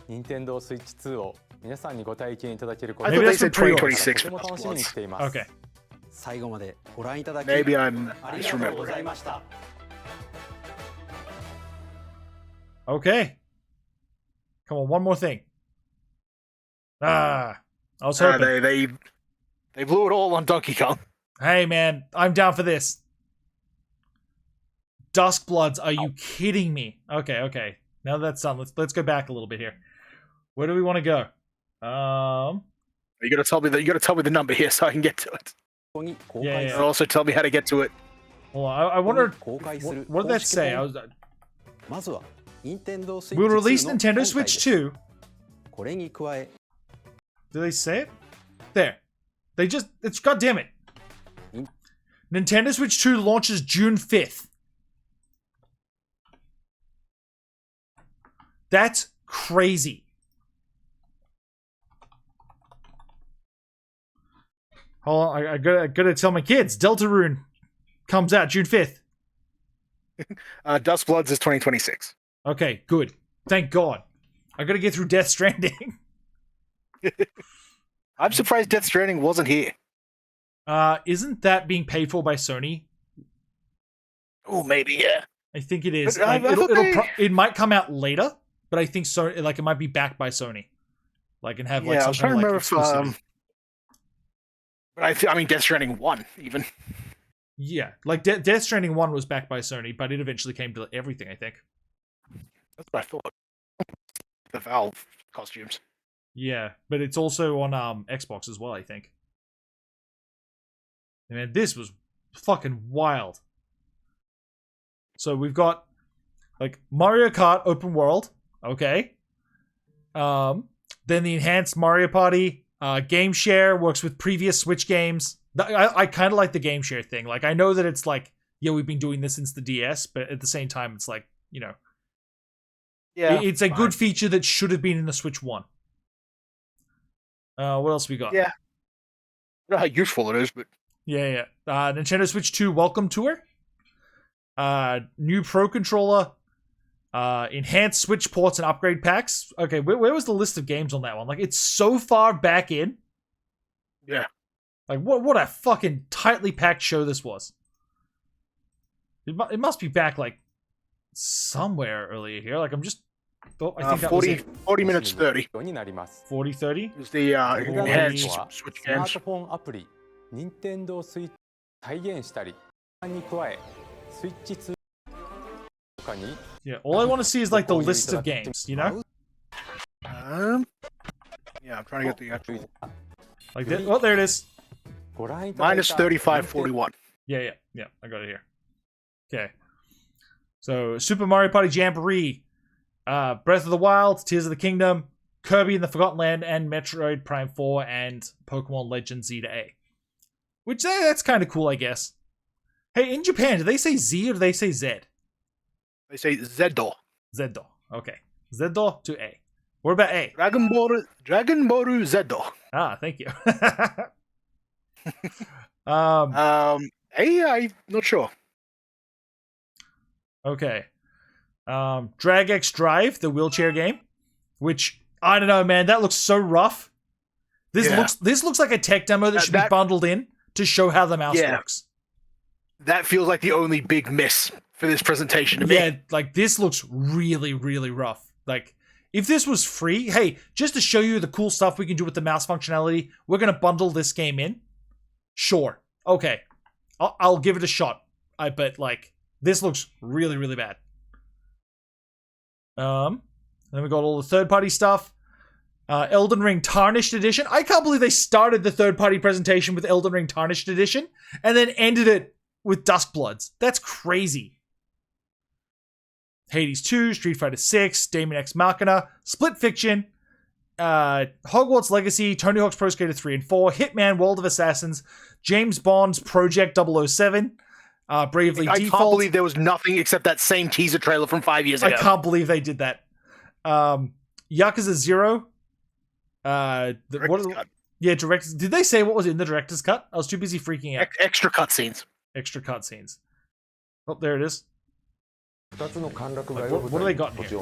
任天堂スイッチ2を皆さんにご体験いただけること I を thought れ they が said と 2026 とても for 楽しみに Dust しています。 Okay. 最後までご覧いただき Maybe I'm ありがとうございました。 Okay. Come on, one more thing. I was Ah, hoping. they blew it all on Donkey Kong. Hey, man, I'm down for this. Dusk Bloods, are you kidding me? Okay. Now that's done, let's go back a little bit here. Where do we want to go? You gotta tell me the number here so I can get to it. Yeah. And also tell me how to get to it. Hold on, I wondered what did that say? I was まずは Nintendo Switch We'll release 2の Nintendo 本体 Switch です 2. これに加え Did they say it? There. It's goddamn it. Nintendo Switch 2 launches June 5th. That's crazy. Hold on, I gotta tell my kids. Deltarune comes out June 5th. Dust Bloods is 2026. Okay, good. Thank God. I gotta get through Death Stranding. I'm surprised Death Stranding wasn't here. Isn't that being paid for by Sony? Oh, maybe, yeah. I think it is. But I Like, thought it might come out later, but I think so. Like it might be backed by Sony, like and have like Yeah, I some was kind trying of to like remember if, exclusivity. but I mean, Death Stranding 1, even. Yeah, like Death Stranding 1 was backed by Sony, but it eventually came to everything. I think. That's what I thought. The Valve costumes. Yeah, but it's also on Xbox as well. I think. Man, this was fucking wild. So we've got like Mario Kart open world, okay. Then the enhanced Mario Party game share works with previous Switch games. I kind of like the game share thing. Like I know that it's like, yeah, we've been doing this since the DS, but at the same time, it's like, you know, yeah, it's a good feature that should have been in the Switch 1. What else we got? Yeah, I don't know how useful it is, but yeah. Nintendo Switch 2 Welcome Tour. New Pro Controller. Enhanced Switch ports and upgrade packs. Okay, where was the list of games on that one? Like, it's so far back in. Yeah. Like, what a fucking tightly packed show this was. It must be back, like, somewhere earlier here. Like, I'm just... Oh, I think that was 40, it. 40 minutes 30. 40, 30? Is the enhanced は Switch スマー games. トフォンアプリ Nintendo Switch 再現したりに加えスイッチ2他に Yeah, all I want to see is like the list of games, you know? Yeah, I'm trying to get the actual. Like that. Oh, there it is. Minus 3541. Yeah, I got it here. Okay. So, Super Mario Party Jamboree, Breath of the Wild, Tears of the Kingdom, Kirby in the Forgotten Land, and Metroid Prime 4 and Pokemon Legend Z to A. Which, that's kind of cool, I guess. Hey, in Japan, do they say Z or do they say Z? They say Zedo. Zedo. Okay. Zedo to A. What about A? Dragon Ball Zedo. Ah, thank you. A, I'm not sure. Okay. Drag X Drive, the wheelchair game, which I don't know, man, that looks so rough. This looks like a tech demo that should be bundled in to show how the mouse works. That feels like the only big miss for this presentation to me. Yeah, like this looks really, really rough. Like if this was free, hey, just to show you the cool stuff we can do with the mouse functionality, we're gonna bundle this game in. Sure, okay, I'll give it a shot. But like this looks really, really bad. Then we got all the third-party stuff. Elden Ring Tarnished Edition. I can't believe they started the third-party presentation with Elden Ring Tarnished Edition and then ended it with Duskbloods. That's crazy. Hades 2, Street Fighter 6, Daemon X Machina, Split Fiction, Hogwarts Legacy, Tony Hawk's Pro Skater 3 and 4, Hitman World of Assassins, James Bond's Project 007, Bravely I Default. can't believe there was nothing except that same teaser trailer from 5 years ago. I can't believe they did that. Yakuza 0. Director's. Did they say what was in the director's cut? I was too busy freaking out. Extra cutscenes. Extra cutscenes. Oh, there it is. What do they got here?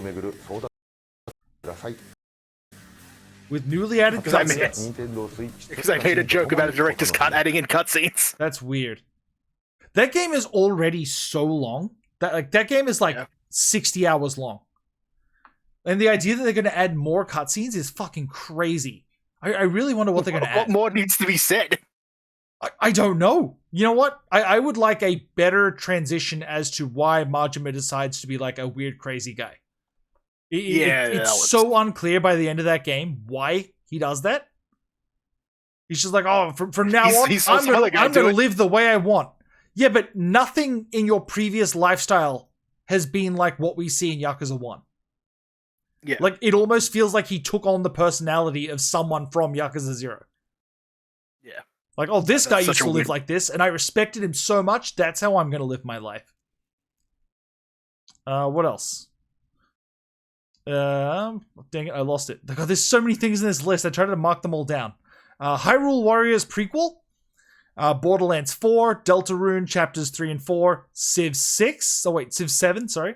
With newly added cutscenes. Because I made a joke about a director's cut adding in cutscenes. That's weird. That game is already so long. That game is like 60 hours long. And the idea that they're going to add more cutscenes is fucking crazy. I really wonder what they're going to add. What more needs to be said? I don't know. You know what? I would like a better transition as to why Majima decides to be like a weird, crazy guy. It's so unclear by the end of that game why he does that. He's just like, oh, from now on, I'm going to live the way I want. Yeah, but nothing in your previous lifestyle has been like what we see in Yakuza 1. Yeah. Like, it almost feels like he took on the personality of someone from Yakuza 0. Yeah. Like, oh, this guy used to live like this, and I respected him so much, that's how I'm going to live my life. What else? Dang it, I lost it. God, there's so many things in this list. I tried to mark them all down. Hyrule Warriors prequel. Borderlands 4, Deltarune Chapters 3 and 4, Civ 6. Oh, wait, Civ 7, sorry.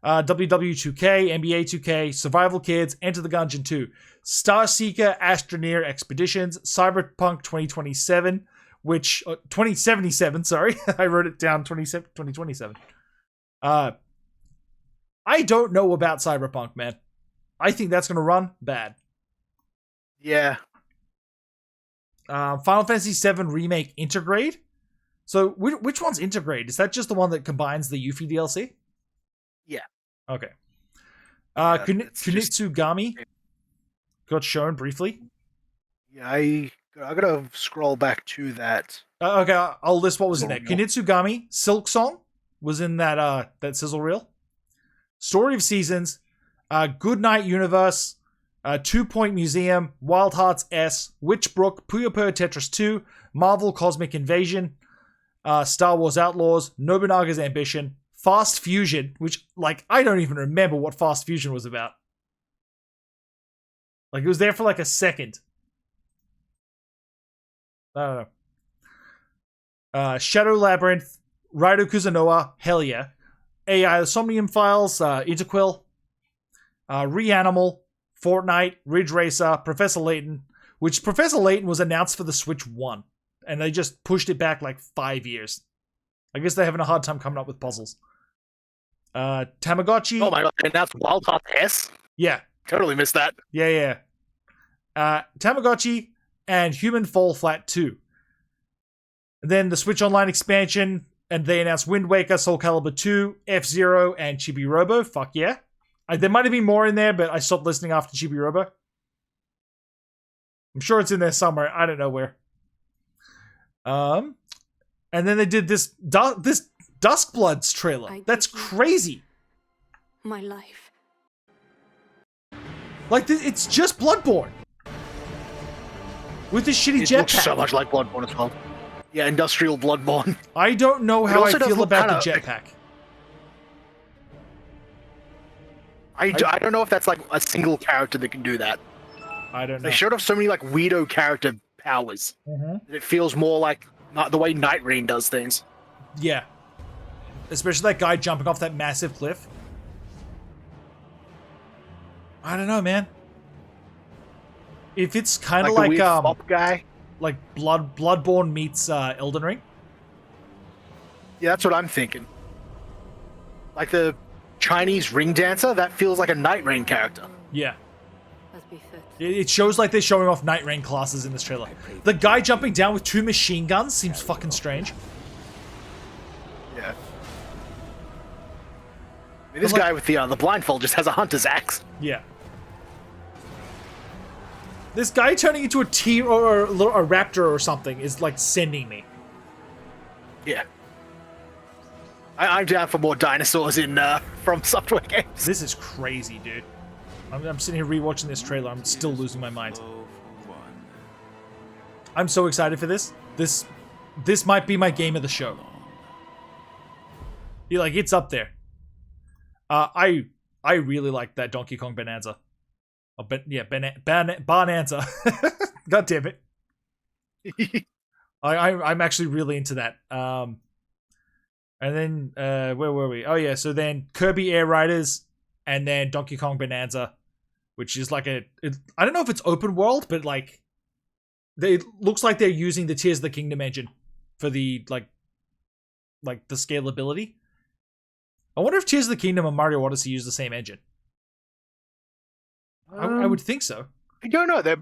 WW2K, NBA 2K, Survival Kids, Enter the Gungeon 2, Starseeker Astroneer Expeditions, Cyberpunk 2027, which 2077, sorry, I wrote it down 2027. I don't know about Cyberpunk, man. I think that's gonna run bad. Yeah. Final Fantasy VII Remake Intergrade. So which one's Intergrade? Is that just the one that combines the Yuffie DLC? Yeah. Okay. Kunitsugami got shown briefly. Yeah, I gotta scroll back to that. Okay, I'll list what was in there. Kunitsugami, Silk Song was in that sizzle reel. Story of Seasons, Goodnight Universe, 2 Point Museum, Wild Hearts S, Witchbrook, Puyo Puyo Tetris 2, Marvel Cosmic Invasion, Star Wars Outlaws, Nobunaga's Ambition, Fast Fusion, which, like, I don't even remember what Fast Fusion was about. Like, it was there for, like, a second. I don't know. Shadow Labyrinth, Raido Kuzunoa, hell yeah. AI The Somnium Files, Interquill, Reanimal, Fortnite, Ridge Racer, Professor Layton, which Professor Layton was announced for the Switch 1, and they just pushed it back like 5 years. I guess they're having a hard time coming up with puzzles. Tamagotchi. Oh my god, and that's Wild Hearts S? Yeah. Totally missed that. Yeah. Tamagotchi and Human Fall Flat 2. And then the Switch Online expansion, and they announced Wind Waker, Soul Calibur 2, F-Zero, and Chibi Robo. Fuck yeah. There might have been more in there, but I stopped listening after Chibi Robo. I'm sure it's in there somewhere. I don't know where. And then they did this Duskbloods trailer. That's crazy. My life. Like, it's just Bloodborne. With this shitty jetpack. It looks so much like Bloodborne as well. Yeah, industrial Bloodborne. I don't know how I also does feel look about the kinda- jetpack. I don't know if that's like a single character that can do that. I don't know. They showed off so many like weirdo character powers that it feels more like not the way Night Rain does things. Yeah. Especially that guy jumping off that massive cliff. I don't know, man. If it's kind of Like the like weird flop guy. like Bloodborne meets Elden Ring. Yeah, that's what I'm thinking. Like the Chinese ring dancer, that feels like a Night Rain character. Yeah. It shows like they're showing off Night Rain classes in this trailer. The guy jumping down with 2 machine guns seems fucking strange. Yeah. I mean, this guy with the blindfold just has a hunter's axe. Yeah. This guy turning into a T or a raptor or something is like sending me. Yeah. I'm down for more dinosaurs in From Software games. This is crazy, dude. I'm sitting here rewatching this trailer. I'm still losing my mind. I'm so excited for this. This might be my game of the show. Yeah, like it's up there. I really like that Donkey Kong Bonanza. Oh, but yeah, Bonanza. God damn it. I'm actually really into that. And then where were we? Oh yeah, so then Kirby Air Riders, and then Donkey Kong Bonanza, which is like I don't know if it's open world, but like it looks like they're using the Tears of the Kingdom engine for the like the scalability. I wonder if Tears of the Kingdom and Mario Odyssey use the same engine. I would think so. I don't know. I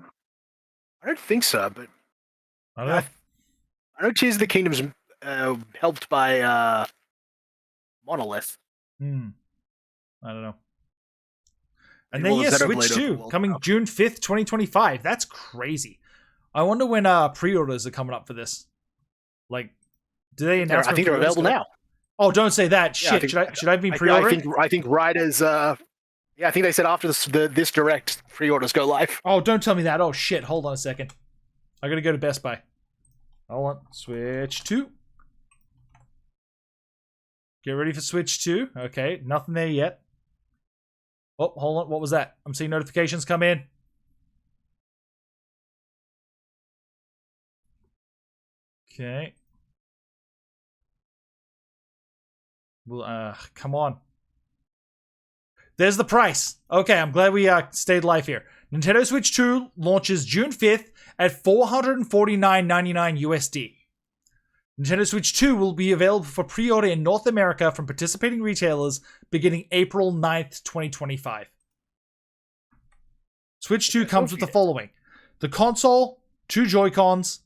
don't think so, but I don't know. I know Tears of the Kingdom's helped by Monolith. I don't know. And then yeah, Switch 2 coming June 5th, 2025. That's crazy. I wonder when pre-orders are coming up for this. Like, do they announce? I think they're available now. Oh, don't say that. Yeah, Shit, should I be pre-ordering? I think Riders. Yeah, I think they said after this direct, pre-orders go live. Oh, don't tell me that. Oh shit, hold on a second. I gotta go to Best Buy. Hold on. Switch 2. Get ready for Switch 2. Okay, nothing there yet. Oh, hold on. What was that? I'm seeing notifications come in. Okay. Well, come on. There's the price. Okay, I'm glad we stayed live here. Nintendo Switch 2 launches June 5th at $449.99 USD. Nintendo Switch 2 will be available for pre-order in North America from participating retailers beginning April 9th, 2025. Switch 2 comes with the following. The console, 2 Joy-Cons,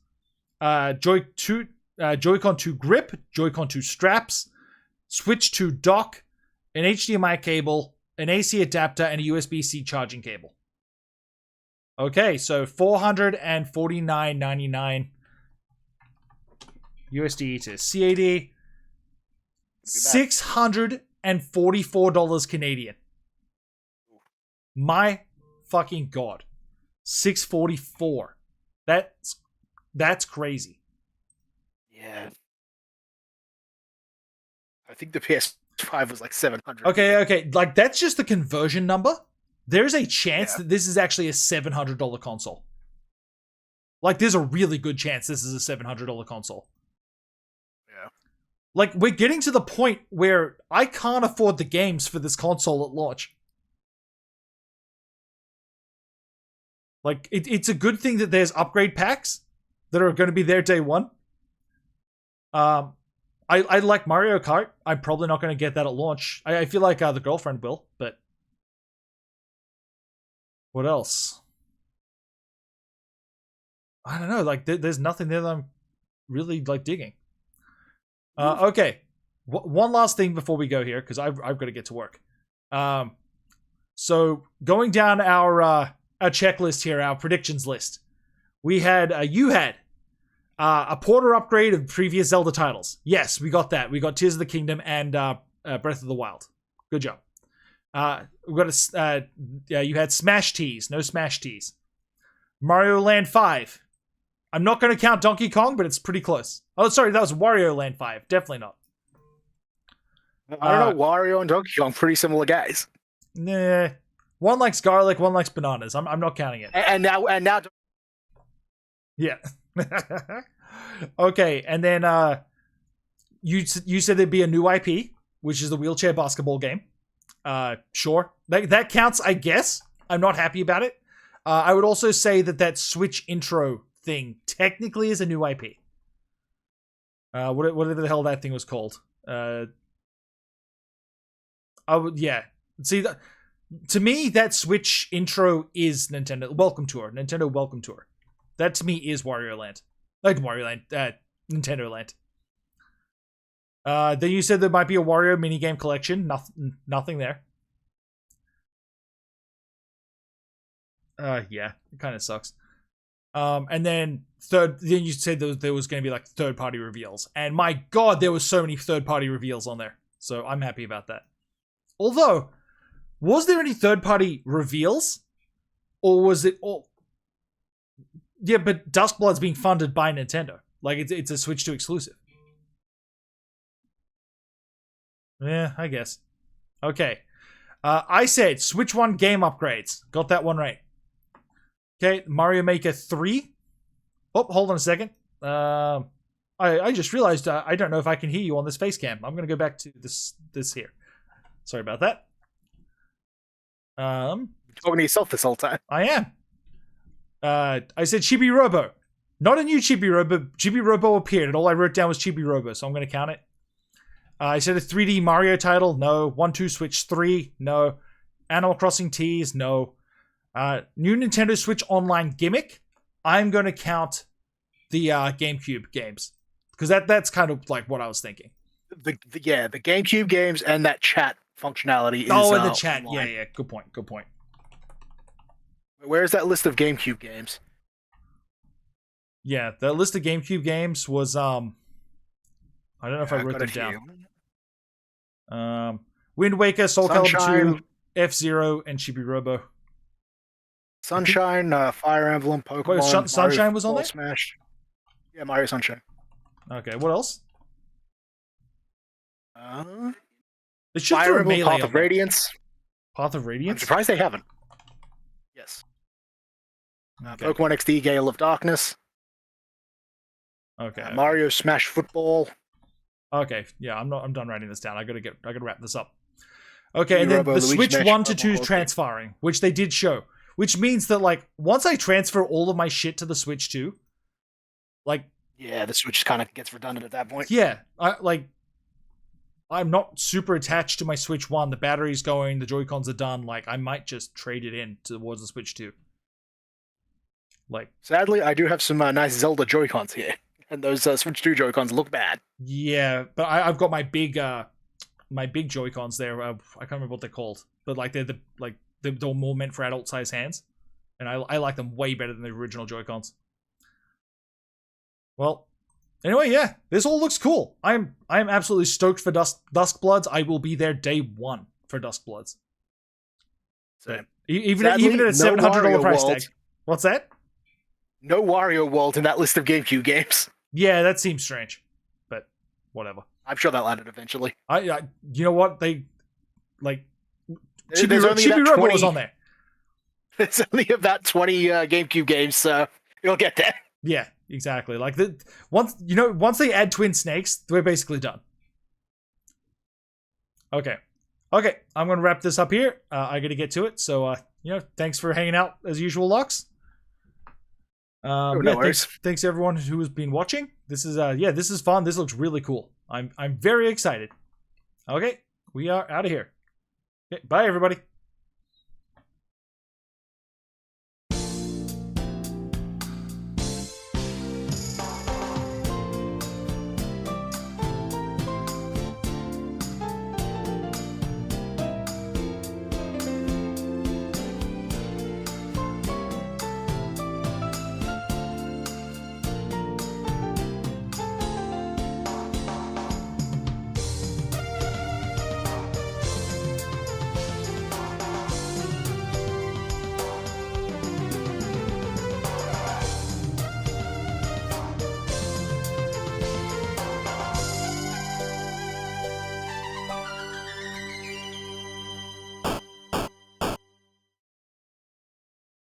Joy-Con 2 grip, Joy-Con 2 straps, Switch 2 dock, an HDMI cable, an AC adapter, and a USB-C charging cable. Okay, so $449.99 USD to CAD. $644 Canadian. My fucking god. $644. That's crazy. Yeah. I think the PS5 was like 700. Okay. Like, that's just the conversion number. There's a chance that this is actually a $700 console. Like, there's a really good chance this is a $700 console. Yeah. Like, we're getting to the point where I can't afford the games for this console at launch. Like, it's a good thing that there's upgrade packs that are going to be there day one. I like Mario Kart. I'm probably not going to get that at launch. I feel like the girlfriend will, but what else? I don't know. Like, there's nothing there that I'm really like digging. Okay. One last thing before we go here, because I've got to get to work. So going down our checklist here, our predictions list, we had you had a Porter upgrade of previous Zelda titles. Yes, we got that. We got Tears of the Kingdom and Breath of the Wild. Good job. We got you had Smash Tees, no Smash Tees. Mario Land 5. I'm not going to count Donkey Kong, but it's pretty close. Oh, sorry, that was Wario Land 5. Definitely not. I don't know, Wario and Donkey Kong, pretty similar guys. Nah. One likes garlic, one likes bananas. I'm not counting it. And now Yeah. Okay, and then you said there'd be a new IP, which is the wheelchair basketball game. Sure. That counts, I guess. I'm not happy about it. I would also say that Switch intro thing technically is a new IP. Whatever the hell that thing was called. Yeah. See, to me, that Switch intro is Nintendo Welcome Tour. Nintendo Welcome Tour. That to me is Wario Land. Like Wario Land. Nintendo Land. Then you said there might be a Wario minigame collection. Nothing there. Yeah, it kind of sucks. And then then you said there was going to be like third-party reveals. And my god, there was so many third-party reveals on there. So I'm happy about that. Although, was there any third-party reveals? Or was it all... Yeah, but Duskblood's being funded by Nintendo. Like, it's a Switch 2 exclusive. Yeah, I guess. Okay. I said Switch 1 game upgrades. Got that one right. Okay, Mario Maker 3. Oh, hold on a second. I just realized I don't know if I can hear you on this face cam. I'm going to go back to this here. Sorry about that. You're talking to yourself this whole time. I am. I said Chibi Robo. Not a new Chibi Robo. Chibi Robo appeared, and all I wrote down was Chibi Robo, so I'm going to count it. I said a 3D Mario title. No. 1-2 Switch 3. No. Animal Crossing Tees. No. New Nintendo Switch Online gimmick. I'm going to count the GameCube games. Because that's kind of like what I was thinking. The GameCube games and that chat functionality is and the chat. online. Yeah. Good point. Where's that list of GameCube games? Yeah, the list of GameCube games was I don't know if I wrote them down. Wind Waker, Soul Calibur 2, F-Zero, and Chibi Robo. Sunshine, Fire Emblem, Pokemon. Wait, Sunshine was on there? Smash. Yeah, Mario Sunshine. Okay, what else? They should Fire throw Emblem, Melee Path of on there. Radiance. Path of Radiance? I'm surprised they haven't. Yes. Okay. Pokemon XD, Gale of Darkness. Okay. Mario Smash Football. Okay, yeah, I'm done writing this down. I gotta wrap this up. Okay, and Chibi then Robo, the Luigi Switch Smash, 1 to 2 Pokemon is transferring, which they did show. Which means that, like, once I transfer all of my shit to the Switch 2, like... Yeah, the Switch kind of gets redundant at that point. Yeah, I'm not super attached to my Switch 1. The battery's going, the Joy-Cons are done. Like, I might just trade it in towards the Switch 2. Like... Sadly, I do have some nice Zelda Joy-Cons here. And those Switch 2 Joy-Cons look bad. Yeah, but I've got my big Joy-Cons there. I can't remember what they're called, but like they're more meant for adult-sized hands, and I like them way better than the original Joy-Cons. Well, anyway, yeah, this all looks cool. I'm absolutely stoked for Duskbloods. I will be there day one for Duskbloods. Even at a $700 price tag. What's that? No Wario World in that list of GameCube games. Yeah, that seems strange, but whatever. I'm sure they'll add it eventually. I you know what, they like Chibi Robo was on there. There's only about 20 GameCube games, so you'll get there. Yeah, exactly. Like once they add Twin Snakes, we're basically done. Okay, I'm gonna wrap this up here. I gotta get to it. So thanks for hanging out as usual, Lux. No thanks everyone who has been watching. This is fun. This looks really cool. I'm very excited. Okay, we are out of here. Okay, bye everybody.